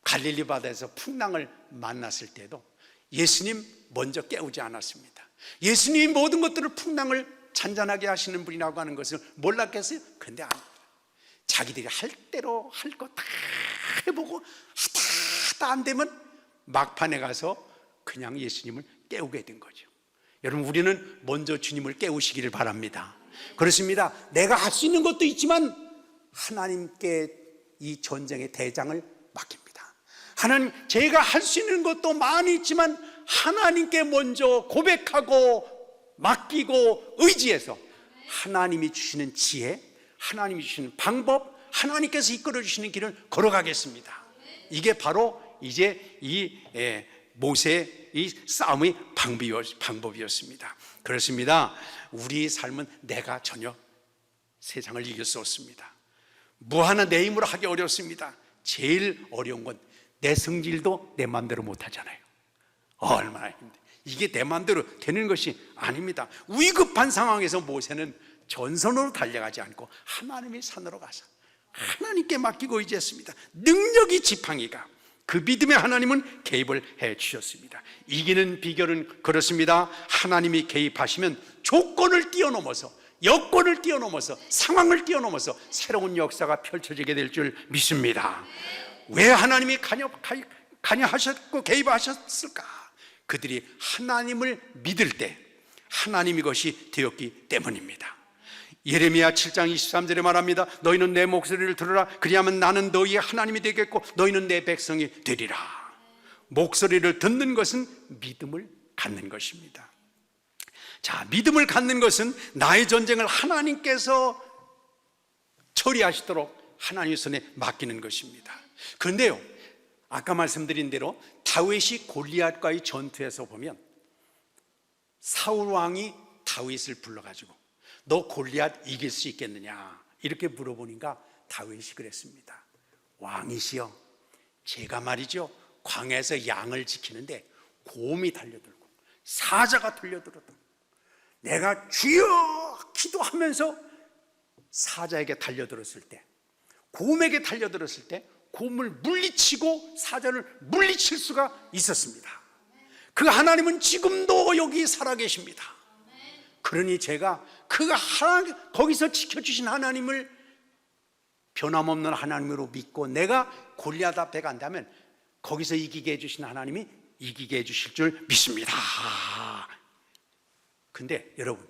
갈릴리 바다에서 풍랑을 만났을 때도 예수님 먼저 깨우지 않았습니다. 예수님이 모든 것들을 풍랑을 잔잔하게 하시는 분이라고 하는 것을 몰랐겠어요? 그런데 아닙니다. 자기들이 할 대로 할 거 다 해보고 하다 안 되면 막판에 가서 그냥 예수님을 깨우게 된 거죠. 여러분, 우리는 먼저 주님을 깨우시기를 바랍니다. 그렇습니다. 내가 할 수 있는 것도 있지만 하나님께 이 전쟁의 대장을 맡깁니다. 하나님, 제가 할 수 있는 것도 많이 있지만 하나님께 먼저 고백하고 맡기고 의지해서 하나님이 주시는 지혜, 하나님이 주시는 방법, 하나님께서 이끌어 주시는 길을 걸어가겠습니다. 이게 바로 이제 이 모세의 이 싸움의 방법이었습니다. 그렇습니다. 우리 삶은 내가 전혀 세상을 이길 수 없습니다. 뭐 하나 내 힘으로 하기 어렵습니다. 제일 어려운 건 내 성질도 내 마음대로 못 하잖아요. 얼마나 힘들어요. 이게 내 마음대로 되는 것이 아닙니다. 위급한 상황에서 모세는 전선으로 달려가지 않고 하나님의 산으로 가서 하나님께 맡기고 의지했습니다. 능력이 지팡이가 그 믿음의 하나님은 개입을 해 주셨습니다. 이기는 비결은 그렇습니다. 하나님이 개입하시면 조건을 뛰어넘어서, 여건을 뛰어넘어서, 상황을 뛰어넘어서 새로운 역사가 펼쳐지게 될 줄 믿습니다. 왜 하나님이 관여하셨고 개입하셨을까? 그들이 하나님을 믿을 때 하나님 이것이 되었기 때문입니다. 예레미야 7장 23절에 말합니다. 너희는 내 목소리를 들으라. 그리하면 나는 너희의 하나님이 되겠고 너희는 내 백성이 되리라. 목소리를 듣는 것은 믿음을 갖는 것입니다. 자, 믿음을 갖는 것은 나의 전쟁을 하나님께서 처리하시도록 하나님의 손에 맡기는 것입니다. 그런데요, 아까 말씀드린 대로 다윗이 골리앗과의 전투에서 보면 사울 왕이 다윗을 불러가지고 너 골리앗 이길 수 있겠느냐 이렇게 물어보니까 다윗이 그랬습니다. 왕이시여, 제가 말이죠, 광야에서 양을 지키는데 곰이 달려들고 사자가 달려들어도 내가 주여 기도하면서 사자에게 달려들었을 때, 곰에게 달려들었을 때 곰을 물리치고 사자를 물리칠 수가 있었습니다. 그 하나님은 지금도 여기 살아계십니다. 그러니 제가 거기서 지켜주신 하나님을 변함없는 하나님으로 믿고 내가 골리앗 앞에 간다면 거기서 이기게 해주신 하나님이 이기게 해주실 줄 믿습니다. 근데 여러분,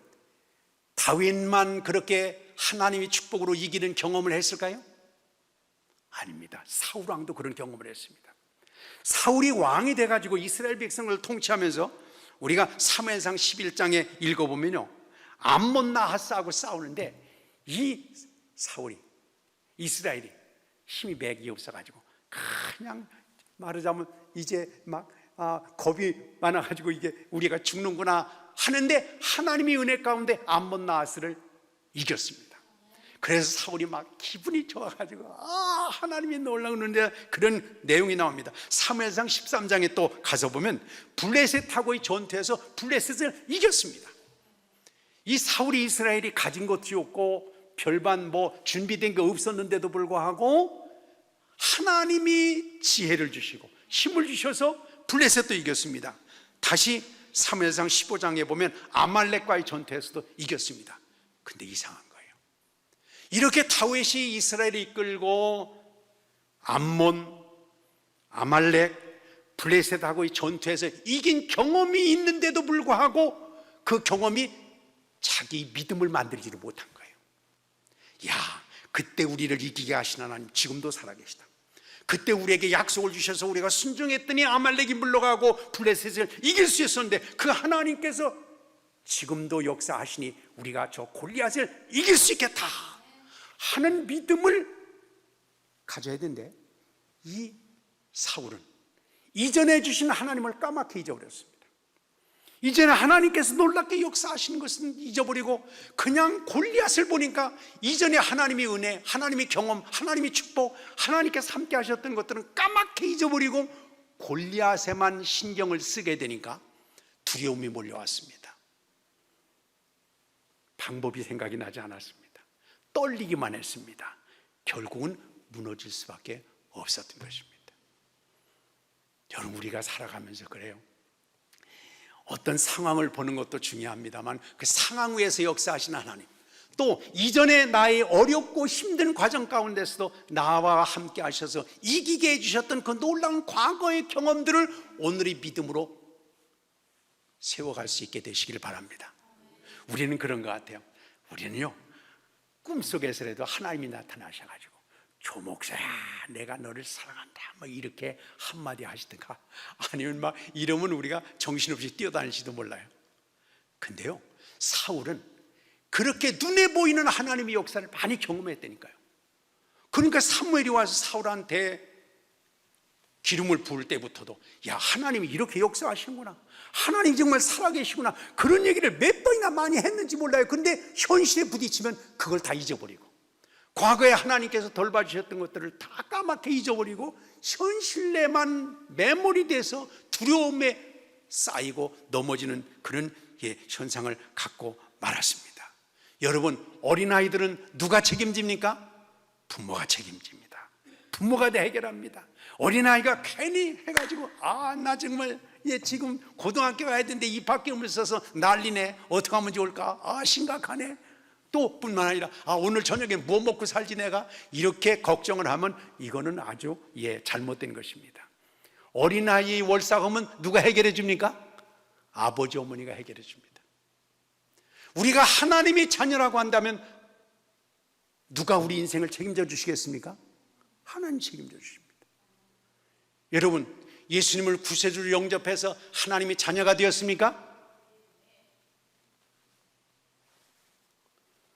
다윗만 그렇게 하나님의 축복으로 이기는 경험을 했을까요? 아닙니다. 사울 왕도 그런 경험을 했습니다. 사울이 왕이 돼가지고 이스라엘 백성을 통치하면서 우리가 사무엘상 11장에 읽어보면요, 암몬 나하스하고 싸우는데 이 사울이, 이스라엘이 힘이 맥이 없어가지고 그냥 말하자면 이제 막 겁이 많아가지고 이게 우리가 죽는구나 하는데 하나님의 은혜 가운데 암몬 나하스를 이겼습니다. 그래서 사울이 막 기분이 좋아가지고 하나님이 놀라우는데 그런 내용이 나옵니다. 사무엘상 13장에 또 가서 보면 블레셋하고의 전투에서 블레셋을 이겼습니다. 이 사울이 이스라엘이 가진 것이 없고 별반 준비된 게 없었는데도 불구하고 하나님이 지혜를 주시고 힘을 주셔서 블레셋도 이겼습니다. 다시 사무엘상 15장에 보면 아말렉과의 전투에서도 이겼습니다. 근데 이상한 거예요. 이렇게 다윗이 이스라엘을 이끌고 암몬, 아말렉, 블레셋하고의 전투에서 이긴 경험이 있는데도 불구하고 그 경험이 자기 믿음을 만들지를 못한 거예요. 야, 그때 우리를 이기게 하신 하나님 지금도 살아계시다. 그때 우리에게 약속을 주셔서 우리가 순종했더니 아말렉이 물러가고 블레셋을 이길 수 있었는데 그 하나님께서 지금도 역사하시니 우리가 저 골리앗을 이길 수 있겠다 하는 믿음을 가져야 되는데, 이 사울은 이전에 주신 하나님을 까맣게 잊어버렸습니다. 이제는 하나님께서 놀랍게 역사하시는 것은 잊어버리고 그냥 골리앗을 보니까 이전에 하나님의 은혜, 하나님의 경험, 하나님의 축복, 하나님께서 함께 하셨던 것들은 까맣게 잊어버리고 골리앗에만 신경을 쓰게 되니까 두려움이 몰려왔습니다. 방법이 생각이 나지 않았습니다. 떨리기만 했습니다. 결국은 무너질 수밖에 없었던 것입니다. 여러분, 우리가 살아가면서 그래요. 어떤 상황을 보는 것도 중요합니다만 그 상황 위에서 역사하신 하나님, 또 이전에 나의 어렵고 힘든 과정 가운데서도 나와 함께 하셔서 이기게 해주셨던 그 놀라운 과거의 경험들을 오늘의 믿음으로 세워갈 수 있게 되시길 바랍니다. 우리는 그런 것 같아요. 우리는요, 꿈속에서라도 하나님이 나타나셔가지고 조 목사야, 내가 너를 사랑한다, 이렇게 한마디 하시든가, 아니면 이러면 우리가 정신없이 뛰어다닐지도 몰라요. 근데요, 사울은 그렇게 눈에 보이는 하나님의 역사를 많이 경험했다니까요. 그러니까 사무엘이 와서 사울한테 기름을 부을 때부터도 야, 하나님이 이렇게 역사하시는구나, 하나님 정말 살아계시구나, 그런 얘기를 몇 번이나 많이 했는지 몰라요. 근데 현실에 부딪히면 그걸 다 잊어버리고, 과거에 하나님께서 돌봐주셨던 것들을 다 까맣게 잊어버리고 현실에만 매몰이돼서 두려움에 쌓이고 넘어지는 그런 현상을 갖고 말았습니다. 여러분, 어린아이들은 누가 책임집니까? 부모가 책임집니다. 부모가 다 해결합니다. 어린아이가 괜히 해가지고 나 정말 지금 고등학교 가야 되는데 입학금을 써서 난리네, 어떻게 하면 좋을까, 심각하네, 또 뿐만 아니라 오늘 저녁에 뭐 먹고 살지 내가, 이렇게 걱정을 하면 이거는 아주 잘못된 것입니다. 어린아이 월사금은 누가 해결해 줍니까? 아버지 어머니가 해결해 줍니다. 우리가 하나님의 자녀라고 한다면 누가 우리 인생을 책임져 주시겠습니까? 하나님 책임져 주십니다. 여러분, 예수님을 구세주로 영접해서 하나님의 자녀가 되었습니까?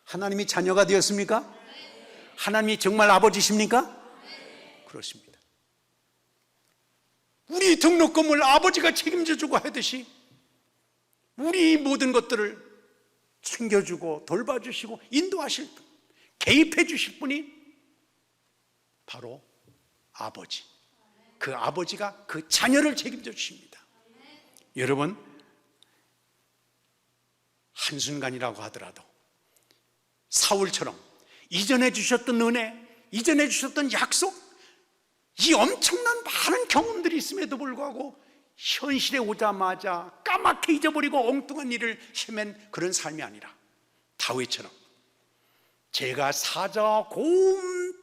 하나님이 자녀가 되었습니까? 하나님이 정말 아버지십니까? 그렇습니다. 우리 등록금을 아버지가 책임져주고 하듯이 우리 모든 것들을 챙겨주고 돌봐주시고 인도하실 분, 개입해 주실 분이 바로 아버지. 그 아버지가 그 자녀를 책임져 주십니다. 여러분, 한순간이라고 하더라도 사울처럼 이전에 주셨던 은혜, 이전에 주셨던 약속, 이 엄청난 많은 경험들이 있음에도 불구하고 현실에 오자마자 까맣게 잊어버리고 엉뚱한 일을 헤맨 그런 삶이 아니라 다윗처럼 제가 사자 고운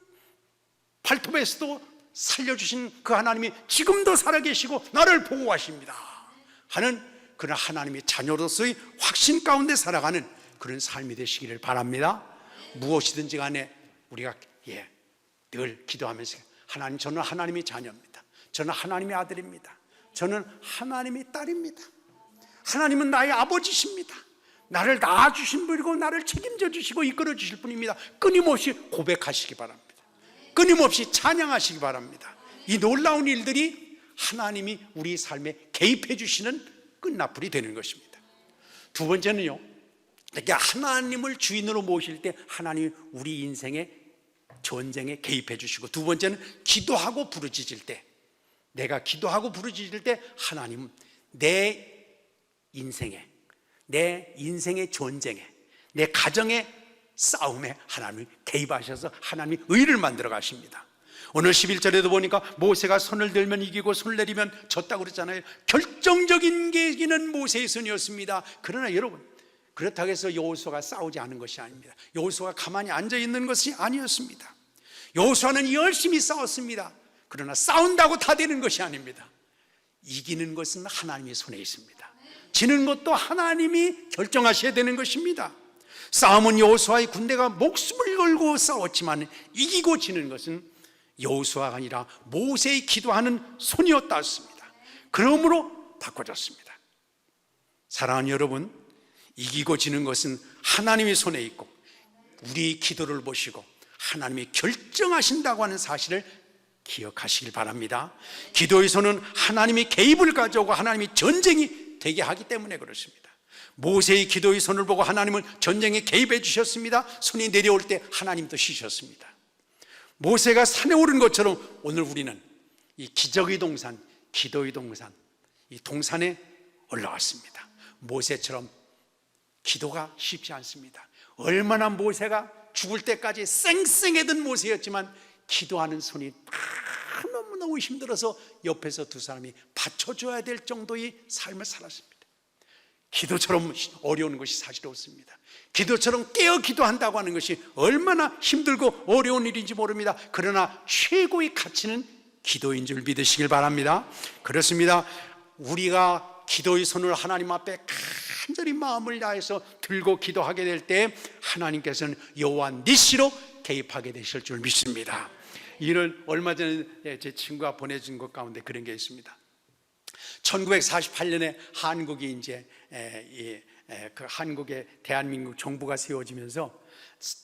발톱에서도 살려주신 그 하나님이 지금도 살아계시고 나를 보호하십니다 하는 그런 하나님의 자녀로서의 확신 가운데 살아가는 그런 삶이 되시기를 바랍니다. 무엇이든지 간에 우리가 늘 기도하면서 하나님, 저는 하나님의 자녀입니다. 저는 하나님의 아들입니다. 저는 하나님의 딸입니다. 하나님은 나의 아버지십니다. 나를 낳아주신 분이고 나를 책임져 주시고 이끌어 주실 분입니다. 끊임없이 고백하시기 바랍니다. 끊임없이 찬양하시기 바랍니다. 이 놀라운 일들이 하나님이 우리 삶에 개입해 주시는 끝나풀이 되는 것입니다. 두 번째는요, 그러니까 하나님을 주인으로 모실 때 하나님이 우리 인생의 전쟁에 개입해 주시고, 두 번째는 기도하고 부르짖을 때, 내가 기도하고 부르짖을 때 하나님은 내 인생의 전쟁에 내 가정의 싸움에 하나님이 개입하셔서 하나님이 의를 만들어 가십니다. 오늘 11절에도 보니까 모세가 손을 들면 이기고 손을 내리면 졌다고 그랬잖아요. 결정적인 계기는 모세의 손이었습니다. 그러나 여러분, 그렇다고 해서 여호수아가 싸우지 않은 것이 아닙니다. 여호수아가 가만히 앉아 있는 것이 아니었습니다. 여호수아는 열심히 싸웠습니다. 그러나 싸운다고 다 되는 것이 아닙니다. 이기는 것은 하나님의 손에 있습니다. 지는 것도 하나님이 결정하셔야 되는 것입니다. 싸움은 여호수아의 군대가 목숨을 걸고 싸웠지만 이기고 지는 것은 여호수아가 아니라 모세의 기도하는 손이었다 했습니다. 그러므로 바꿔졌습니다. 사랑하는 여러분, 이기고 지는 것은 하나님의 손에 있고 우리 기도를 보시고 하나님이 결정하신다고 하는 사실을 기억하시길 바랍니다. 기도의 손은 하나님이 개입을 가져오고 하나님이 전쟁이 되게 하기 때문에 그렇습니다. 모세의 기도의 손을 보고 하나님은 전쟁에 개입해 주셨습니다. 손이 내려올 때 하나님도 쉬셨습니다. 모세가 산에 오른 것처럼 오늘 우리는 이 기적의 동산, 기도의 동산, 이 동산에 올라왔습니다. 모세처럼 기도가 쉽지 않습니다. 얼마나 모세가 죽을 때까지 쌩쌩해던 모세였지만 기도하는 손이 너무너무 힘들어서 옆에서 두 사람이 받쳐줘야 될 정도의 삶을 살았습니다. 기도처럼 어려운 것이 사실 없습니다. 기도처럼 깨어 기도한다고 하는 것이 얼마나 힘들고 어려운 일인지 모릅니다. 그러나 최고의 가치는 기도인 줄 믿으시길 바랍니다. 그렇습니다. 우리가 기도의 손을 하나님 앞에 간절히 마음을 다해서 들고 기도하게 될 때 하나님께서는 여호와 니시로 개입하게 되실 줄 믿습니다. 이를 얼마 전에 제 친구가 보내준 것 가운데 그런 게 있습니다. 1948년에 한국이 이제 그 한국의 대한민국 정부가 세워지면서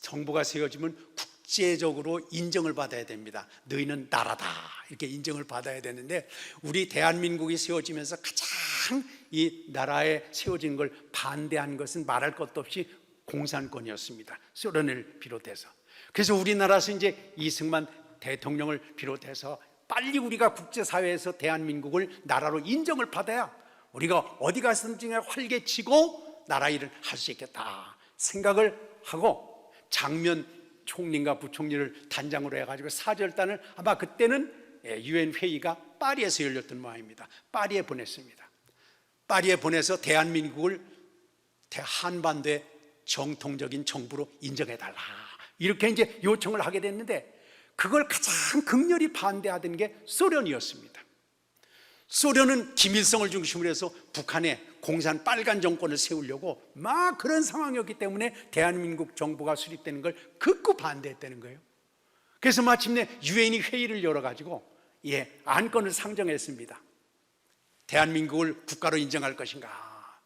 정부가 세워지면 국제적으로 인정을 받아야 됩니다. 너희는 나라다 이렇게 인정을 받아야 되는데 우리 대한민국이 세워지면서 가장 이 나라에 세워진 걸 반대한 것은 말할 것도 없이 공산권이었습니다. 소련을 비롯해서. 그래서 우리나라에서 이제 이승만 대통령을 비롯해서 빨리 우리가 국제사회에서 대한민국을 나라로 인정을 받아야 우리가 어디 가서든지 활개치고 나라 일을 할 수 있겠다 생각을 하고 장면 총리인가 부총리를 단장으로 해가지고 사절단을 아마 그때는 유엔 회의가 파리에서 열렸던 모양입니다. 파리에 보냈습니다. 파리에 보내서 대한민국을 한반도의 정통적인 정부로 인정해달라 이렇게 이제 요청을 하게 됐는데 그걸 가장 극렬히 반대하던 게 소련이었습니다. 소련은 김일성을 중심으로 해서 북한에 공산 빨간 정권을 세우려고 막 그런 상황이었기 때문에 대한민국 정부가 수립되는 걸 극구 반대했다는 거예요. 그래서 마침내 유엔이 회의를 열어가지고 안건을 상정했습니다. 대한민국을 국가로 인정할 것인가.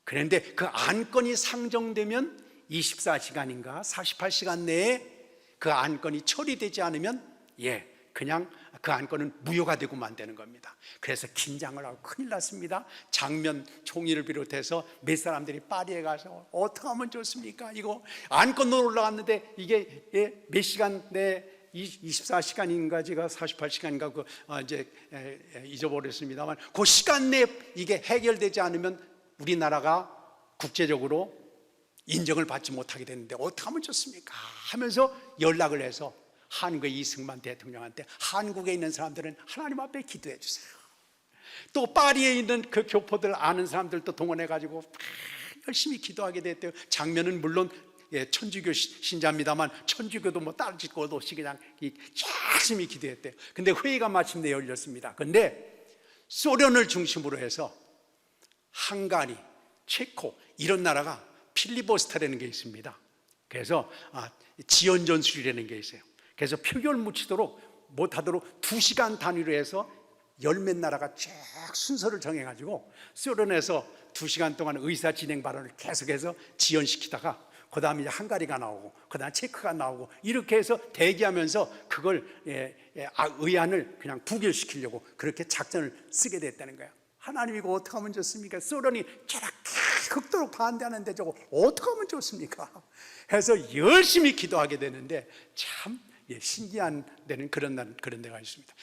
그런데 그 안건이 상정되면 24시간인가 48시간 내에 그 안건이 처리되지 않으면 그냥 그 안건은 무효가 되고 만되는 겁니다. 그래서 긴장을 하고 큰일 났습니다. 장면 총리를 비롯해서 몇 사람들이 파리에 가서 어떻게 하면 좋습니까? 이거 안건으로 올라갔는데 이게 몇 시간 내 24시간인가 제가 48시간인가 이제 잊어버렸습니다만 그 시간 내에 이게 해결되지 않으면 우리나라가 국제적으로 인정을 받지 못하게 되는데 어떻게 하면 좋습니까? 하면서 연락을 해서 한국의 이승만 대통령한테 한국에 있는 사람들은 하나님 앞에 기도해 주세요. 또 파리에 있는 그 교포들 아는 사람들도 동원해가지고 열심히 기도하게 됐대요. 장면은 물론 천주교 신자입니다만 천주교도 뭐 따질 것 없이 그냥 열심히 기도했대요. 근데 회의가 마침내 열렸습니다. 근데 소련을 중심으로 해서 헝가리, 체코 이런 나라가 필리버스터라는 게 있습니다. 그래서 지연전술이라는 게 있어요. 그래서 표결 묻히도록 못하도록 2시간 단위로 해서 열몇 나라가 쭉 순서를 정해가지고 소련에서 2시간 동안 의사 진행 발언을 계속해서 지연시키다가 그 다음에 이제 헝가리가 나오고 그 다음에 체크가 나오고 이렇게 해서 대기하면서 그걸 의안을 그냥 부결시키려고 그렇게 작전을 쓰게 됐다는 거예요. 하나님 이거 어떻게 하면 좋습니까? 소련이 저렇게 극도로 반대하는데 저거 어떻게 하면 좋습니까? 해서 열심히 기도하게 되는데 참 신기한 데는 그런 데가 있습니다.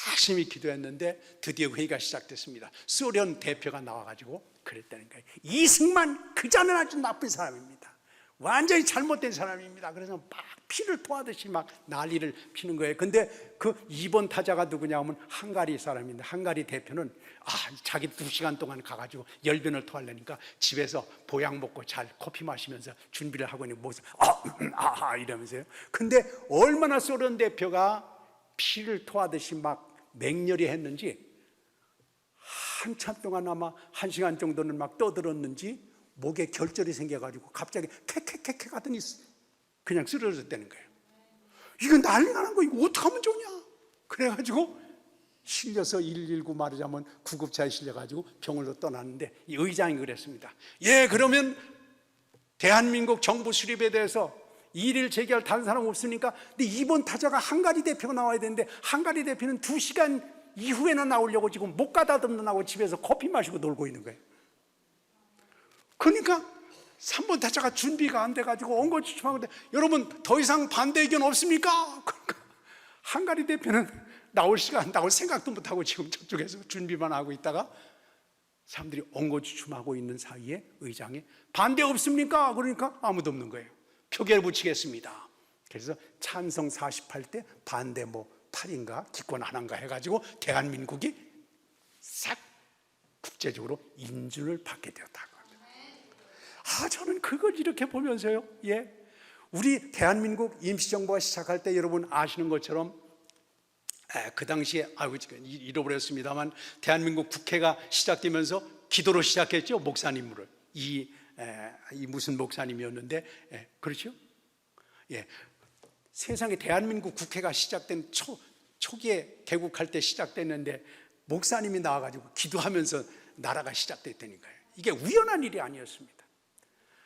열심히 기도했는데 드디어 회의가 시작됐습니다. 소련 대표가 나와가지고 그랬다는 거예요. 이승만 그 자는 아주 나쁜 사람입니다. 완전히 잘못된 사람입니다. 그래서 막 피를 토하듯이 막 난리를 피는 거예요. 근데 그 2번 타자가 누구냐 하면 헝가리 사람인데, 헝가리 대표는 자기 2시간 동안 가가지고 열변을 토하려니까 집에서 보약 먹고 잘 커피 마시면서 준비를 하고 있는 모습, 이러면서요. 근데 얼마나 소련 대표가 피를 토하듯이 막 맹렬히 했는지, 한참 동안 아마 1시간 정도는 막 떠들었는지 목에 결절이 생겨가지고 갑자기 캣캣캣캣 하더니 그냥 쓰러졌다는 거예요. 이거 난리가 난 거, 이거 어떡하면 좋냐. 그래가지고 실려서 119 말하자면 구급차에 실려가지고 병원으로 떠났는데, 이 의장이 그랬습니다. 예, 그러면 대한민국 정부 수립에 대해서 이의를 제기할 다른 사람 없으니까, 근데 이번 타자가 헝가리 대표가 나와야 되는데 헝가리 대표는 2시간 이후에나 나오려고 지금 못 가다듬는다고 집에서 커피 마시고 놀고 있는 거예요. 그러니까 3번 타자가 준비가 안 돼가지고 엉거주춤하고, 여러분 더 이상 반대 의견 없습니까? 그러니까 헝가리 대표는 나올 생각도 못하고 지금 저쪽에서 준비만 하고 있다가 사람들이 엉거주춤하고 있는 사이에 의장이 반대 없습니까? 그러니까 아무도 없는 거예요. 표결 붙이겠습니다. 그래서 찬성 48대 반대 8인가 기권 하나인가 해가지고 대한민국이 싹 국제적으로 인준을 받게 되었다고 합니다. 저는 그걸 이렇게 보면서요, 우리 대한민국 임시정부가 시작할 때 여러분 아시는 것처럼 그 당시에 잃어버렸습니다만 대한민국 국회가 시작되면서 기도로 시작했죠. 목사님을 이 무슨 목사님이었는데, 그렇죠? 세상에 대한민국 국회가 시작된 초기에 개국할 때 시작됐는데 목사님이 나와가지고 기도하면서 나라가 시작됐다니까요. 이게 우연한 일이 아니었습니다.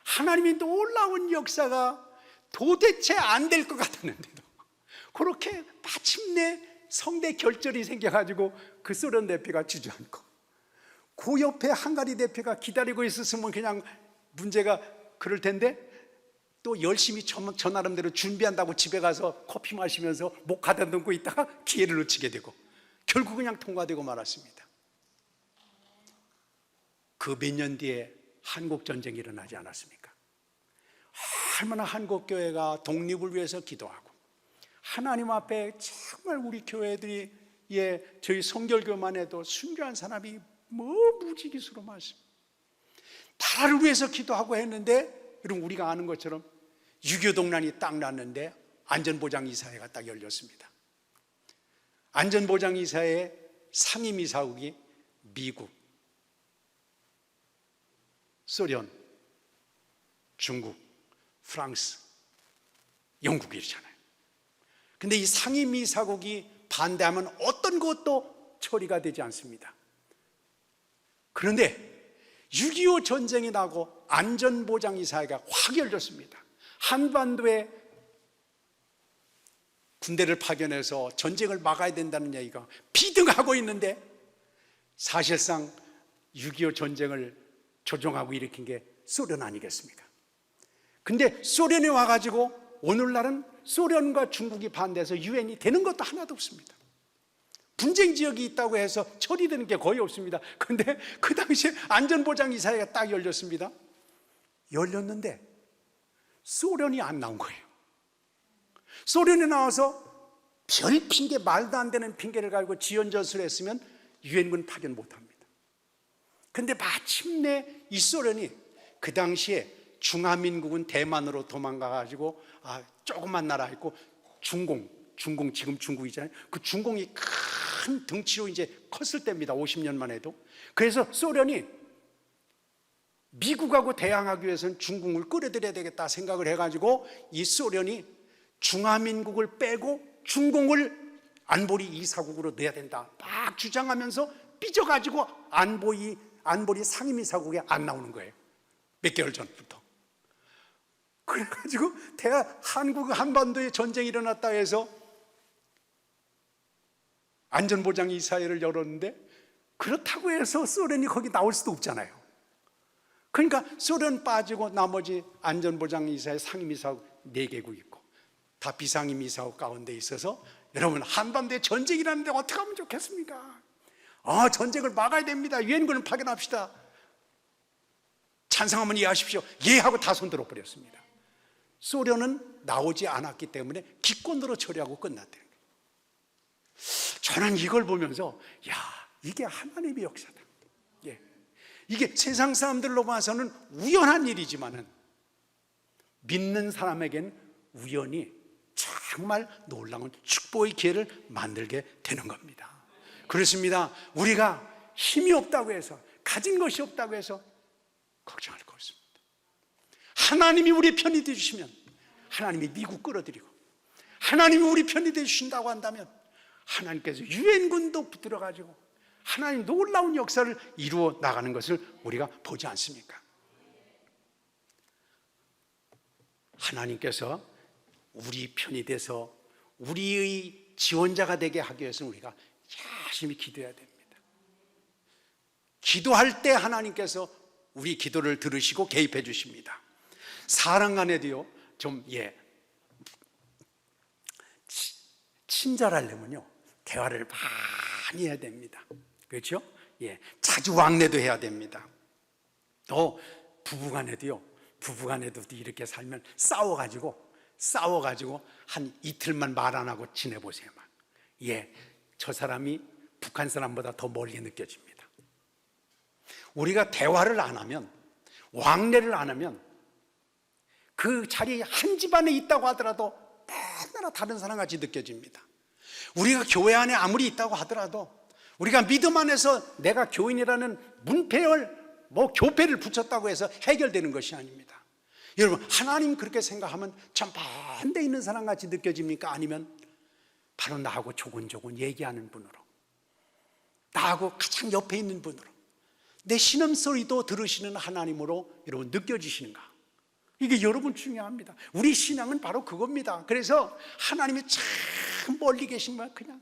하나님이 놀라운 역사가 도대체 안 될 것 같았는데도 그렇게 마침내 성대 결절이 생겨가지고 그 소련 대표가 주저앉고, 그 옆에 헝가리 대표가 기다리고 있었으면 그냥 문제가 그럴 텐데 또 열심히 저 나름대로 준비한다고 집에 가서 커피 마시면서 목 가다듬고 있다가 기회를 놓치게 되고 결국 그냥 통과되고 말았습니다. 그 몇 년 뒤에 한국전쟁이 일어나지 않았습니까? 얼마나 한국교회가 독립을 위해서 기도하고 하나님 앞에 정말 우리 교회들이 저희 성결교만 해도 순교한 사람이 무지기수로 많습니다. 나라를 위해서 기도하고 했는데, 여러분 우리가 아는 것처럼 6.25 동란이 딱 났는데 안전보장이사회가 딱 열렸습니다. 안전보장이사회 상임이사국이 미국, 소련, 중국, 프랑스, 영국이잖아요. 근데 이 상임이사국이 반대하면 어떤 것도 처리가 되지 않습니다. 그런데 6.25 전쟁이 나고 안전보장이사회가 확 열렸습니다. 한반도에 군대를 파견해서 전쟁을 막아야 된다는 얘기가 비등하고 있는데, 사실상 6.25 전쟁을 조종하고 일으킨 게 소련 아니겠습니까? 근데 소련이 와가지고 오늘날은 소련과 중국이 반대해서 유엔이 되는 것도 하나도 없습니다. 분쟁 지역이 있다고 해서 처리되는 게 거의 없습니다. 그런데 그 당시에 안전보장이사회가 딱 열렸습니다. 열렸는데 소련이 안 나온 거예요. 소련이 나와서 별 핑계, 말도 안 되는 핑계를 가지고 지연전술을 했으면 유엔군 파견 못합니다. 그런데 마침내 이 소련이 그 당시에 중화민국은 대만으로 도망가가지고 조그만 나라 있고 중공 지금 중국이잖아요. 그 중공이 큰 덩치로 이제 컸을 때입니다. 50년 만에도. 그래서 소련이 미국하고 대항하기 위해서는 중국을 끌어들여야 되겠다 생각을 해가지고 이 소련이 중화민국을 빼고 중공을 안보리 이사국으로 넣어야 된다 막 주장하면서 삐져가지고 안보리 상임이사국에 안 나오는 거예요. 몇 개월 전부터. 그래가지고 한국 한반도에 전쟁이 일어났다 해서 안전보장이사회를 열었는데, 그렇다고 해서 소련이 거기 나올 수도 없잖아요. 그러니까 소련 빠지고 나머지 안전보장이사회 상임이사국 4개국 있고 다 비상임이사국 가운데 있어서, 여러분 한반도에 전쟁이 일어났는데 어떻게 하면 좋겠습니까? 전쟁을 막아야 됩니다. 유엔군을 파견합시다. 찬성하면 이해하십시오. 예 하고 다 손들어 버렸습니다. 소련은 나오지 않았기 때문에 기권으로 처리하고 끝났다는 거예요. 저는 이걸 보면서 이게 하나님의 역사다. 이게 세상 사람들로 봐서는 우연한 일이지만은 믿는 사람에겐 우연히 정말 놀라운 축복의 기회를 만들게 되는 겁니다. 그렇습니다. 우리가 힘이 없다고 해서, 가진 것이 없다고 해서 걱정할 거 없습니다. 하나님이 우리 편이 되주시면, 하나님이 미국 끌어들이고, 하나님이 우리 편이 되주신다고 한다면 하나님께서 유엔군도 들어가지고 하나님 놀라운 역사를 이루어 나가는 것을 우리가 보지 않습니까? 하나님께서 우리 편이 돼서 우리의 지원자가 되게 하기 위해서는 우리가 열심히 기도해야 됩니다. 기도할 때 하나님께서 우리 기도를 들으시고 개입해 주십니다. 사람 간에도요, 좀 친절하려면요 대화를 많이 해야 됩니다. 그렇죠? 자주 왕래도 해야 됩니다. 또 부부간에도 이렇게 살면 싸워가지고 한 이틀만 말 안 하고 지내보세요. 저 사람이 북한 사람보다 더 멀리 느껴집니다. 우리가 대화를 안 하면, 왕래를 안 하면 그 자리에 한 집안에 있다고 하더라도 맨날 다른 사람같이 느껴집니다. 우리가 교회 안에 아무리 있다고 하더라도 우리가 믿음 안에서 내가 교인이라는 문패를 교패를 붙였다고 해서 해결되는 것이 아닙니다. 여러분, 하나님 그렇게 생각하면 참 반대 있는 사람같이 느껴집니까? 아니면 바로 나하고 조곤조곤 얘기하는 분으로, 나하고 가장 옆에 있는 분으로, 내 신음소리도 들으시는 하나님으로 여러분 느껴지시는가? 이게 여러분 중요합니다. 우리 신앙은 바로 그겁니다. 그래서 하나님이 참 멀리 계신 거야. 그냥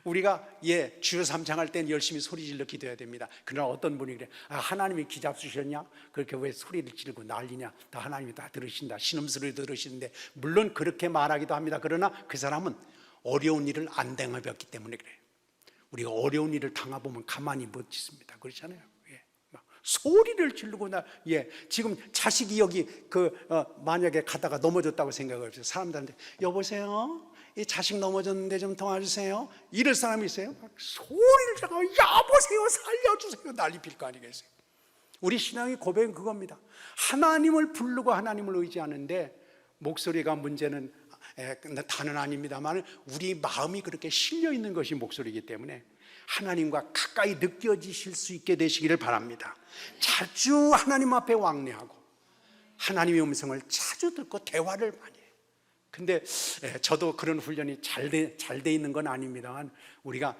우리가 주여 삼창할 땐 열심히 소리 질러 기도해야 됩니다. 그러나 어떤 분이 그래, 하나님이 귀 잡수셨냐? 그렇게 왜 소리를 지르고 난리냐? 다 하나님이 다 들으신다, 신음소리 들으시는데, 물론 그렇게 말하기도 합니다. 그러나 그 사람은 어려운 일을 안 당해봤기 때문에 그래요. 우리가 어려운 일을 당해보면 가만히 못 있습니다. 그렇잖아요. 소리를 지르고 지금 자식이 여기 만약에 가다가 넘어졌다고 생각을 해서 사람들한테 여보세요, 이 자식 넘어졌는데 좀 도와주세요, 이럴 사람이 있어요? 소리를 지르고 여보세요, 살려주세요, 난리 필 거 아니겠어요? 우리 신앙의 고백은 그겁니다. 하나님을 부르고 하나님을 의지하는데 목소리가 문제는 다는 아닙니다만 우리 마음이 그렇게 실려 있는 것이 목소리이기 때문에 하나님과 가까이 느껴지실 수 있게 되시기를 바랍니다. 자주 하나님 앞에 왕래하고 하나님의 음성을 자주 듣고 대화를 많이 해요. 근데 저도 그런 훈련이 잘 돼 있는 건 아닙니다만 우리가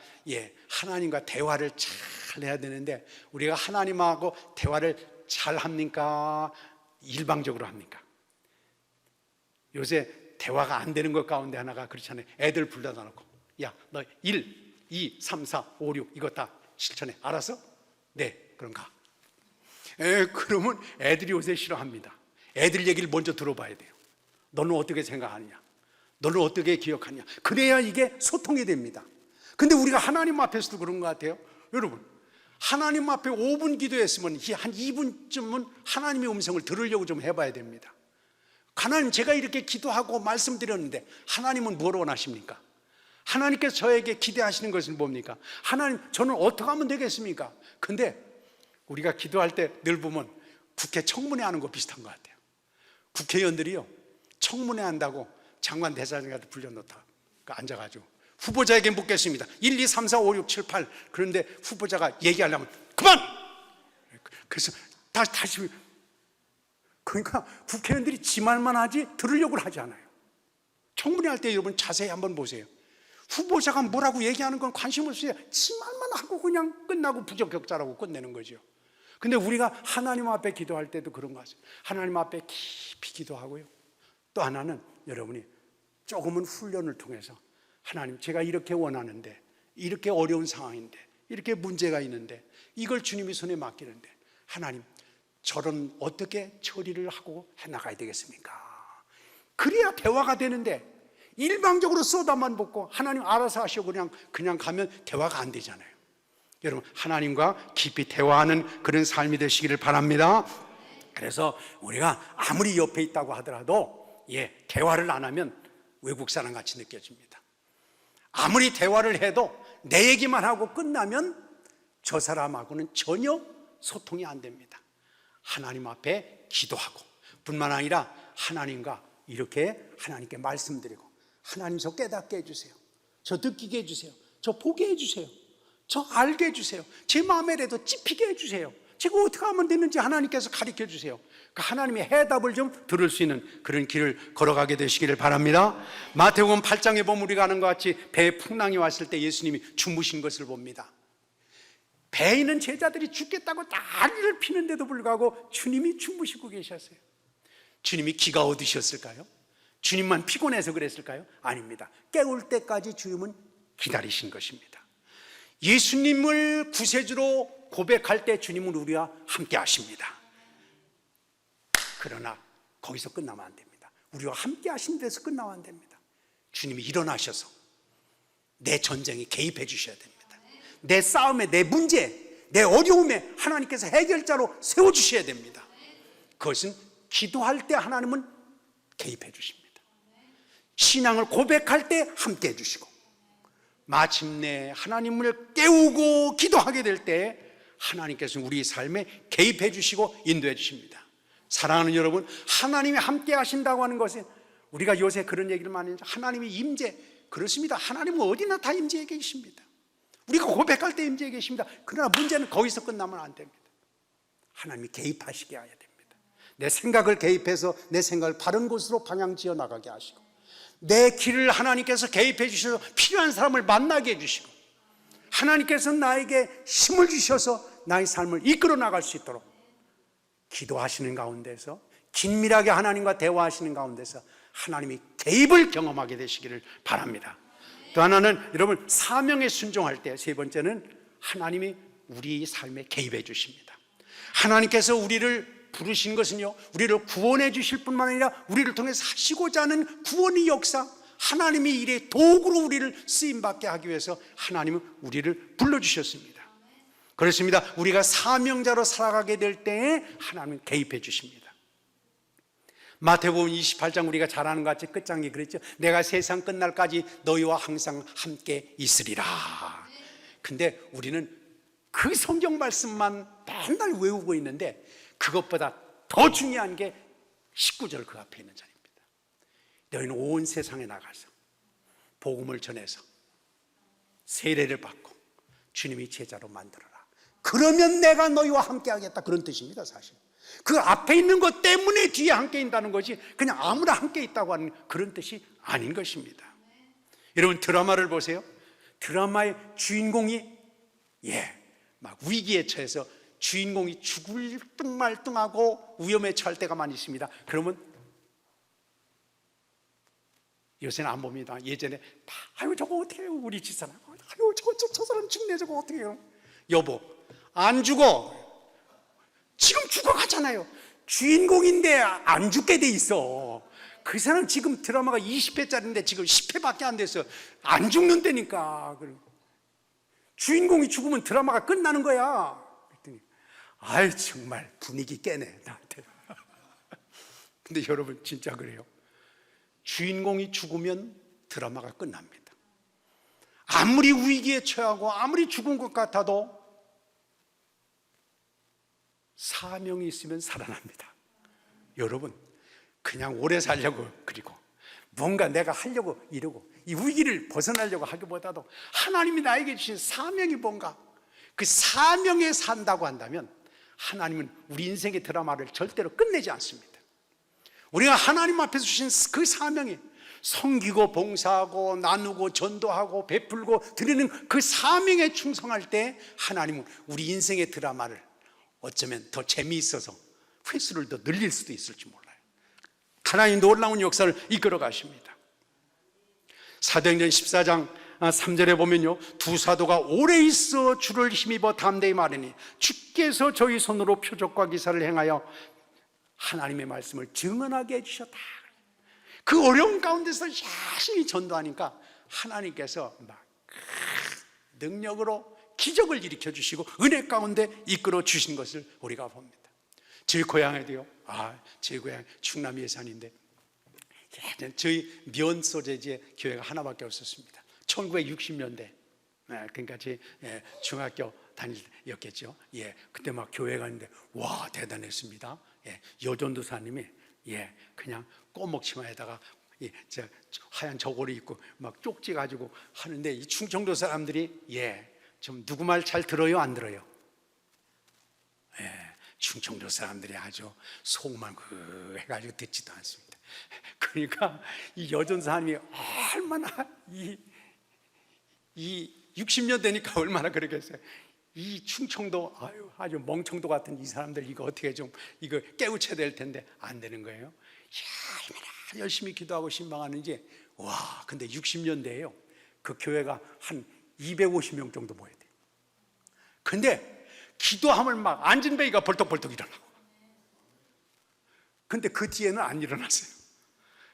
하나님과 대화를 잘 해야 되는데, 우리가 하나님하고 대화를 잘 합니까? 일방적으로 합니까? 요새 대화가 안 되는 것 가운데 하나가 그렇잖아요. 애들 불러다 놓고 너 1, 2, 3, 4, 5, 6 이거 다 실천해. 알았어? 네, 그럼 가. 그러면 애들이 요새 싫어합니다. 애들 얘기를 먼저 들어봐야 돼요. 너는 어떻게 생각하느냐? 너는 어떻게 기억하냐? 그래야 이게 소통이 됩니다. 근데 우리가 하나님 앞에서도 그런 것 같아요. 여러분, 하나님 앞에 5분 기도했으면 한 2분쯤은 하나님의 음성을 들으려고 좀 해봐야 됩니다. 하나님, 제가 이렇게 기도하고 말씀드렸는데 하나님은 뭘 원하십니까? 하나님께서 저에게 기대하시는 것은 뭡니까? 하나님, 저는 어떻게 하면 되겠습니까? 근데 우리가 기도할 때 늘 보면 국회 청문회 하는 거 비슷한 것 같아요. 국회의원들이요, 청문회 한다고 장관 대사장한테 불려놓다 앉아가지고 후보자에게 묻겠습니다. 1, 2, 3, 4, 5, 6, 7, 8. 그런데 후보자가 얘기하려면 그만! 그래서 다시 그러니까 국회의원들이 지 말만 하지 들으려고 하지 않아요. 청문회 할 때 여러분 자세히 한번 보세요. 후보자가 뭐라고 얘기하는 건 관심 없어요. 지 말만 하고 그냥 끝나고 부적격자라고 끝내는 거죠. 근데 우리가 하나님 앞에 기도할 때도 그런 거 같아요. 하나님 앞에 깊이 기도하고요, 또 하나는 여러분이 조금은 훈련을 통해서 하나님, 제가 이렇게 원하는데, 이렇게 어려운 상황인데, 이렇게 문제가 있는데, 이걸 주님의 손에 맡기는데 하나님, 저런 어떻게 처리를 하고 해나가야 되겠습니까? 그래야 대화가 되는데 일방적으로 쏟아만 붓고 하나님 알아서 하시오 그냥 가면 대화가 안 되잖아요. 여러분, 하나님과 깊이 대화하는 그런 삶이 되시기를 바랍니다. 그래서 우리가 아무리 옆에 있다고 하더라도 대화를 안 하면 외국 사람 같이 느껴집니다. 아무리 대화를 해도 내 얘기만 하고 끝나면 저 사람하고는 전혀 소통이 안 됩니다. 하나님 앞에 기도하고 뿐만 아니라 하나님과 이렇게 하나님께 말씀드리고, 하나님 저 깨닫게 해주세요, 저 느끼게 해주세요, 저 보게 해주세요, 저 알게 해주세요, 제 마음에라도 찝히게 해주세요, 제가 어떻게 하면 되는지 하나님께서 가르쳐 주세요. 그 하나님의 해답을 좀 들을 수 있는 그런 길을 걸어가게 되시기를 바랍니다. 마태복음 8장에 보면 우리가 아는 것 같이 배에 풍랑이 왔을 때 예수님이 주무신 것을 봅니다. 배에 있는 제자들이 죽겠다고 난리를 피는데도 불구하고 주님이 주무시고 계셨어요. 주님이 기가 어두셨을까요? 주님만 피곤해서 그랬을까요? 아닙니다. 깨울 때까지 주님은 기다리신 것입니다. 예수님을 구세주로 고백할 때 주님은 우리와 함께 하십니다. 그러나 거기서 끝나면 안 됩니다. 우리와 함께 하신 데서 끝나면 안 됩니다. 주님이 일어나셔서 내 전쟁에 개입해 주셔야 됩니다. 내 싸움에, 내 문제, 내 어려움에 하나님께서 해결자로 세워주셔야 됩니다. 그것은 기도할 때 하나님은 개입해 주십니다. 신앙을 고백할 때 함께 해주시고, 마침내 하나님을 깨우고 기도하게 될 때 하나님께서는 우리 삶에 개입해 주시고 인도해 주십니다. 사랑하는 여러분, 하나님이 함께 하신다고 하는 것은, 우리가 요새 그런 얘기를 많이 하죠. 하나님이 임재, 그렇습니다. 하나님은 어디나 다 임재해 계십니다. 우리가 고백할 때 임재해 계십니다. 그러나 문제는 거기서 끝나면 안 됩니다. 하나님이 개입하시게 해야 됩니다. 내 생각을 개입해서 내 생각을 바른 곳으로 방향 지어 나가게 하시고, 내 길을 하나님께서 개입해 주셔서 필요한 사람을 만나게 해주시고, 하나님께서 나에게 힘을 주셔서 나의 삶을 이끌어 나갈 수 있도록 기도하시는 가운데서, 긴밀하게 하나님과 대화하시는 가운데서 하나님이 개입을 경험하게 되시기를 바랍니다. 또 하나는 여러분, 사명에 순종할 때, 세 번째는 하나님이 우리 삶에 개입해 주십니다. 하나님께서 우리를 부르신 것은요, 우리를 구원해 주실 뿐만 아니라 우리를 통해서 하시고자 하는 구원의 역사, 하나님의 일의 도구로 우리를 쓰임받게 하기 위해서 하나님은 우리를 불러주셨습니다. 그렇습니다. 우리가 사명자로 살아가게 될 때에 하나님은 개입해 주십니다. 마태복음 28장 우리가 잘 아는 것 같이 끝장에 그랬죠. 내가 세상 끝날까지 너희와 항상 함께 있으리라. 근데 우리는 그 성경 말씀만 맨날 외우고 있는데, 그것보다 더 중요한 게 19절 그 앞에 있는 자리입니다. 너희는 온 세상에 나가서 복음을 전해서 세례를 받고 주님이 제자로 만들어라. 그러면 내가 너희와 함께 하겠다, 그런 뜻입니다. 사실 그 앞에 있는 것 때문에 뒤에 함께 있다는 것이 그냥 아무나 함께 있다고 하는 그런 뜻이 아닌 것입니다. 여러분, 드라마를 보세요. 드라마의 주인공이 막 위기에 처해서 주인공이 죽을 뚱말뚱하고 위험에 처할 때가 많이 있습니다. 그러면 요새는 안 봅니다. 예전에 아유 저거 어떻게 해요, 우리 집사람, 아유 저 사람 죽네, 저거 어떻게 해요. 여보, 안 죽어. 지금 죽어가잖아요. 주인공인데 안 죽게 돼 있어. 그 사람 지금 드라마가 20회짜리인데 지금 10회밖에 안 돼서 안 죽는다니까. 주인공이 죽으면 드라마가 끝나는 거야. 그랬더니 아이 정말 분위기 깨네 나한테. 근데 여러분 진짜 그래요. 주인공이 죽으면 드라마가 끝납니다. 아무리 위기에 처하고 아무리 죽은 것 같아도 사명이 있으면 살아납니다. 여러분, 그냥 오래 살려고, 그리고 뭔가 내가 하려고 이러고 이 위기를 벗어나려고 하기보다도 하나님이 나에게 주신 사명이 뭔가, 그 사명에 산다고 한다면 하나님은 우리 인생의 드라마를 절대로 끝내지 않습니다. 우리가 하나님 앞에서 주신 그 사명이 섬기고 봉사하고 나누고 전도하고 베풀고 드리는 그 사명에 충성할 때 하나님은 우리 인생의 드라마를 어쩌면 더 재미있어서 횟수를 더 늘릴 수도 있을지 몰라요. 하나님 놀라운 역사를 이끌어 가십니다. 사도행전 14장 3절에 보면요, 두 사도가 오래 있어 주를 힘입어 담대히 말하니 주께서 저희 손으로 표적과 기사를 행하여 하나님의 말씀을 증언하게 해주셨다. 그 어려운 가운데서 열심히 전도하니까 하나님께서 막 능력으로 기적을 일으켜 주시고 은혜 가운데 이끌어 주신 것을 우리가 봅니다. 저희 고향에도요, 저희 고향 충남 예산인데 저희 면 소재지에 교회가 하나밖에 없었습니다. 1960년대. 그러니까 제 중학교 다닐 때였겠죠. 그때 막 교회가 있는데 와 대단했습니다. 여전도사님이 그냥 꼬목 치마에다가 저 하얀 저고리 입고 막 쪽지 가지고 하는데 이 충청도 사람들이 좀 누구 말 잘 들어요, 안 들어요? 충청도 사람들이 아주 속만 그 해가지고 듣지도 않습니다. 그러니까 이 여전사님이 얼마나 이 60년 되니까 얼마나 그러겠어요. 이 충청도 아주 멍청도 같은 이 사람들 이거 어떻게 좀 이거 깨우쳐야 될 텐데 안 되는 거예요. 얼마나 열심히 기도하고 신방하는지. 와, 근데 60년대에요. 그 교회가 한 250명 정도 모여야 돼요. 근데 기도하면 막 안진뱅이가 벌떡벌떡 일어나고. 근데 그 뒤에는 안 일어났어요.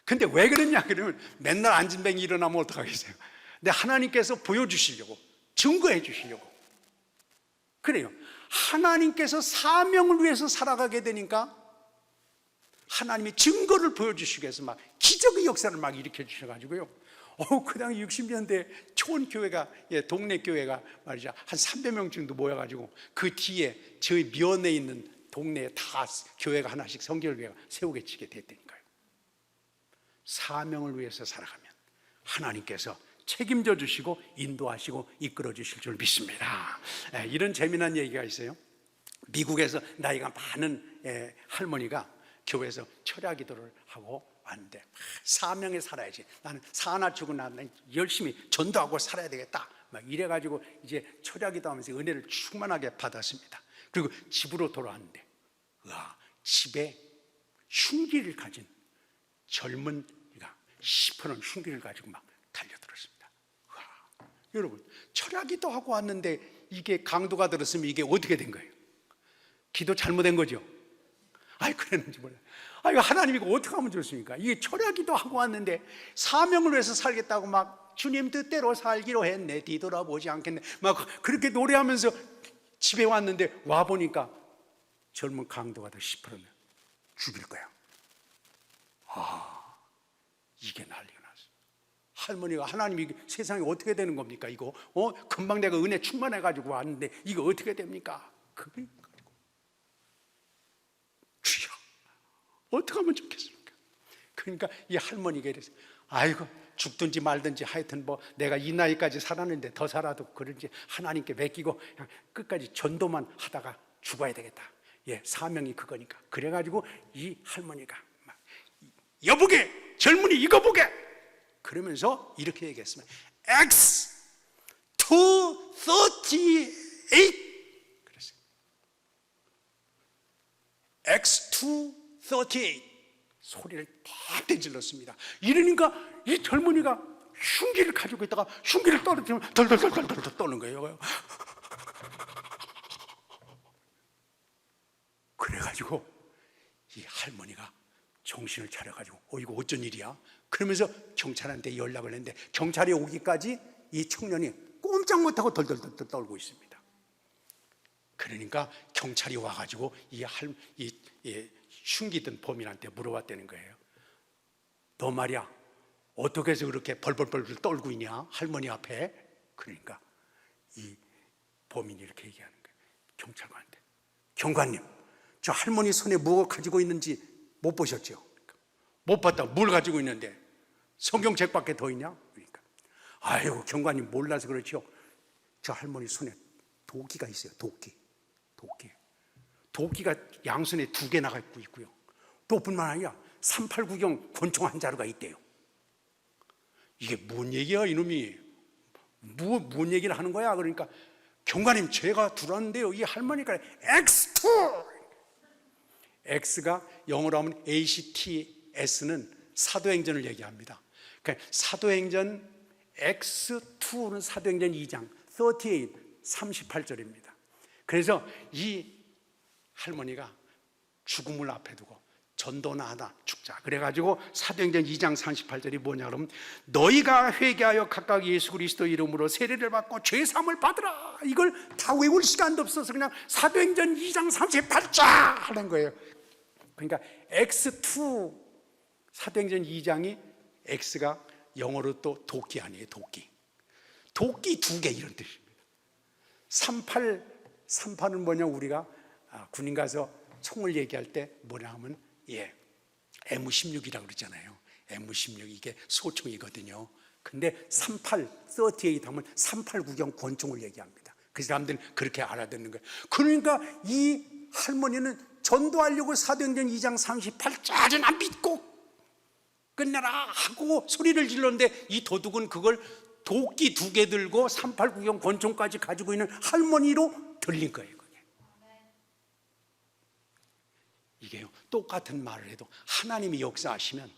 근데 왜 그랬냐 그러면 맨날 안진뱅이 일어나면 어떡하겠어요? 근데 하나님께서 보여주시려고, 증거해 주시려고. 그래요. 하나님께서 사명을 위해서 살아가게 되니까 하나님이 증거를 보여주시기 위해서 막 기적의 역사를 막 일으켜 주셔가지고요. 그 당시 60년대 초원교회가, 동네 교회가 말이죠. 한 300명 정도 모여가지고 그 뒤에 저희 면에 있는 동네에 다 교회가 하나씩 성결교회가 세우게 치게 됐다니까요. 사명을 위해서 살아가면 하나님께서 책임져 주시고 인도하시고 이끌어 주실 줄 믿습니다. 이런 재미난 얘기가 있어요. 미국에서 나이가 많은 할머니가 교회에서 철야 기도를 하고 왔는데 사명에 살아야지, 나는 사나 죽으나 열심히 전도하고 살아야 되겠다 막 이래가지고 이제 철야 기도하면서 은혜를 충만하게 받았습니다. 그리고 집으로 돌아왔는데 집에 흉기를 가진 젊은이가 시퍼런 흉기를 가지고 막 달려들었습니다. 여러분, 철야 기도하고 왔는데 이게 강도가 들었으면 이게 어떻게 된 거예요? 기도 잘못된 거죠? 그랬는지 몰라요. 하나님 이거 어떻게 하면 좋습니까? 이게 철야 기도하고 왔는데 사명을 위해서 살겠다고 막 주님 뜻대로 살기로 했네, 뒤돌아보지 않겠네 막 그렇게 노래하면서 집에 왔는데 와보니까 젊은 강도가 더 시퍼러면 죽일 거야. 이게 난리가 났어. 할머니가 하나님이 세상이 어떻게 되는 겁니까? 이거 금방 내가 은혜 충만해가지고 왔는데 이거 어떻게 됩니까? 그게 주여 어떻게 하면 좋겠습니까? 그러니까 이 할머니가 이랬어요. 아이고 죽든지 말든지 하여튼 뭐 내가 이 나이까지 살았는데 더 살아도 그런지 하나님께 맡기고 그냥 끝까지 전도만 하다가 죽어야 되겠다. 사명이 그거니까. 그래가지고 이 할머니가 막 여보게 젊은이 이거 보게 그러면서 이렇게 얘기했습니다. X 238 그랬어요. X 238 소리를 팍 질렀습니다. 이러니까 이 젊은이가 흉기를 가지고 있다가 흉기를 떨어뜨리면 덜덜덜덜덜 떠는 거예요. 그래가지고 이 할머니가 정신을 차려가지고 이거 어쩐 일이야? 그러면서 경찰한테 연락을 했는데 경찰이 오기까지 이 청년이 꼼짝 못하고 덜덜덜 떨고 있습니다. 그러니까 경찰이 와가지고 이 흉기든 범인한테 물어봤다는 거예요. 너 말이야 어떻게 해서 그렇게 벌벌벌 떨고 있냐 할머니 앞에? 그러니까 이 범인이 이렇게 얘기하는 거예요. 경찰관한테, 경관님 저 할머니 손에 뭐 가지고 있는지 못 보셨죠? 못 봤다. 뭘 가지고 있는데? 성경책밖에 더 있냐? 그러니까 아이고 경관님 몰라서 그렇죠. 저 할머니 손에 도끼가 있어요. 도끼가 양손에 2개 나가고 있고요. 또 뿐만 아니라 389경 권총 한 자루가 있대요. 이게 뭔 얘기야 이놈이? 뭔 얘기를 하는 거야? 그러니까 경관님 제가 들었는데요 이 할머니가 X2 X가 영어로 하면 ACTS는 사도행전을 얘기합니다. 그러니까 사도행전 X2는 사도행전 2장 38절입니다. 그래서 이 할머니가 죽음을 앞에 두고 전도나 하다 죽자 그래가지고 사도행전 2장 38절이 뭐냐 그러면 너희가 회개하여 각각 예수 그리스도 이름으로 세례를 받고 죄사함을 받으라. 이걸 다 외울 시간도 없어서 그냥 사도행전 2장 38절 하는 거예요. 그러니까 X2 사도행전 2장이 X가 영어로 또 도끼 아니에요. 도끼. 도끼 2개 이런 뜻입니다. 38은 뭐냐, 우리가 군인 가서 총을 얘기할 때 뭐냐 하면 M16이라고 그러잖아요. M16 이게 소총이거든요. 근데 38 하면 38 구경 권총을 얘기합니다. 그 사람들은 그렇게 알아듣는 거예요. 그러니까 이 할머니는 전도하려고 사도행전 2장 38절은 믿고 끝내라 하고 소리를 질렀는데, 이 도둑은 그걸 도끼 2개 들고 38 구경 권총까지 가지고 있는 할머니로 들린 거예요. 이게요, 똑같은 말을 해도 하나님이 역사하시면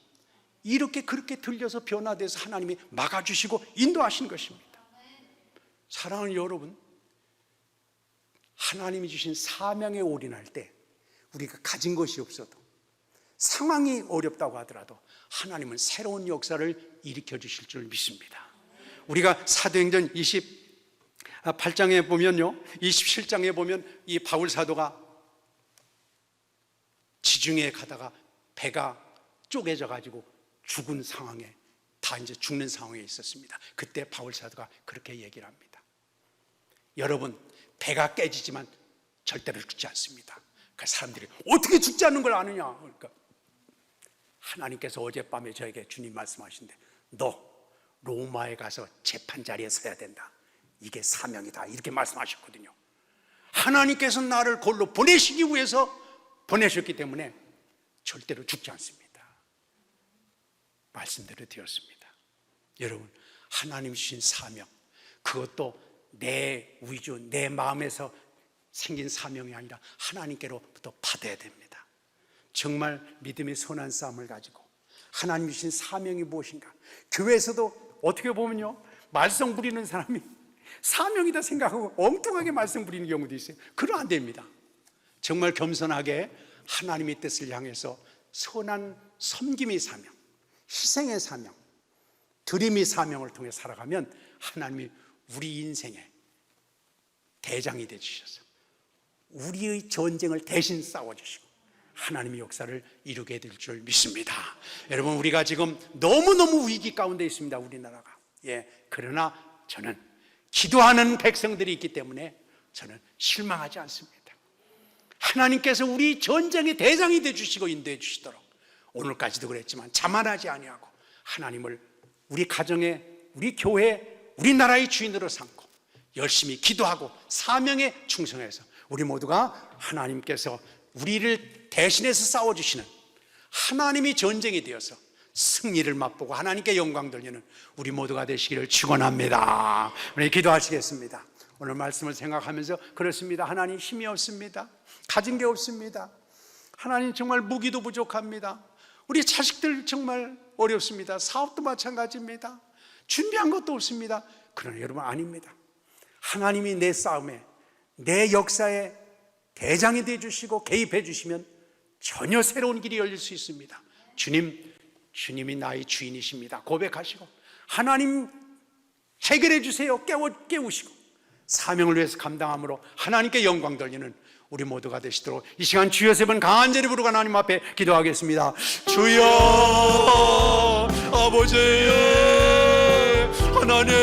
이렇게 그렇게 들려서 변화돼서 하나님이 막아주시고 인도하시는 것입니다. 사랑하는 여러분, 하나님이 주신 사명에 올인할 때 우리가 가진 것이 없어도, 상황이 어렵다고 하더라도 하나님은 새로운 역사를 일으켜 주실 줄 믿습니다. 우리가 사도행전 28장에 보면요, 27장에 보면 이 바울 사도가 지중해에 가다가 배가 쪼개져 가지고 죽은 상황에, 다 이제 죽는 상황에 있었습니다. 그때 바울 사도가 그렇게 얘기를 합니다. 여러분, 배가 깨지지만 절대로 죽지 않습니다. 그 사람들이 어떻게 죽지 않는 걸 아느냐? 그러니까 하나님께서 어젯밤에 저에게 주님 말씀하신대, 너 로마에 가서 재판 자리에 서야 된다. 이게 사명이다. 이렇게 말씀하셨거든요. 하나님께서 나를 골로 보내시기 위해서 보내셨기 때문에 절대로 죽지 않습니다. 말씀대로 되었습니다. 여러분, 하나님 주신 사명, 그것도 내 위주, 내 마음에서 생긴 사명이 아니라 하나님께로부터 받아야 됩니다. 정말 믿음의 선한 싸움을 가지고 하나님 주신 사명이 무엇인가. 교회에서도 어떻게 보면요, 말썽 부리는 사람이 사명이다 생각하고 엉뚱하게 말썽 부리는 경우도 있어요. 그러면 안 됩니다. 정말 겸손하게 하나님의 뜻을 향해서 선한 섬김의 사명, 희생의 사명, 드림의 사명을 통해 살아가면 하나님이 우리 인생의 대장이 되주셔서 우리의 전쟁을 대신 싸워주시고 하나님의 역사를 이루게 될 줄 믿습니다. 여러분, 우리가 지금 너무너무 위기 가운데 있습니다. 우리나라가. 그러나 저는 기도하는 백성들이 있기 때문에 저는 실망하지 않습니다. 하나님께서 우리 전쟁의 대장이 되주시고 인도해 주시도록 오늘까지도 그랬지만 자만하지 아니하고 하나님을 우리 가정에, 우리 교회, 우리나라의 주인으로 삼고 열심히 기도하고 사명에 충성해서 우리 모두가 하나님께서 우리를 대신해서 싸워주시는 하나님이 전쟁이 되어서 승리를 맛보고 하나님께 영광 돌리는 우리 모두가 되시기를 축원합니다. 우리 기도하시겠습니다. 오늘 말씀을 생각하면서 그렇습니다. 하나님, 힘이 없습니다. 가진 게 없습니다. 하나님, 정말 무기도 부족합니다. 우리 자식들 정말 어렵습니다. 사업도 마찬가지입니다. 준비한 것도 없습니다. 그러나 여러분, 아닙니다. 하나님이 내 싸움에, 내 역사에 대장이 되어주시고 개입해 주시면 전혀 새로운 길이 열릴 수 있습니다. 주님이 나의 주인이십니다. 고백하시고 하나님 해결해 주세요. 깨우시고 사명을 위해서 감당함으로 하나님께 영광 돌리는 우리 모두가 되시도록 이 시간 주여 세 번 간절히 부르고 하나님 앞에 기도하겠습니다. 주여, 아버지 하나님,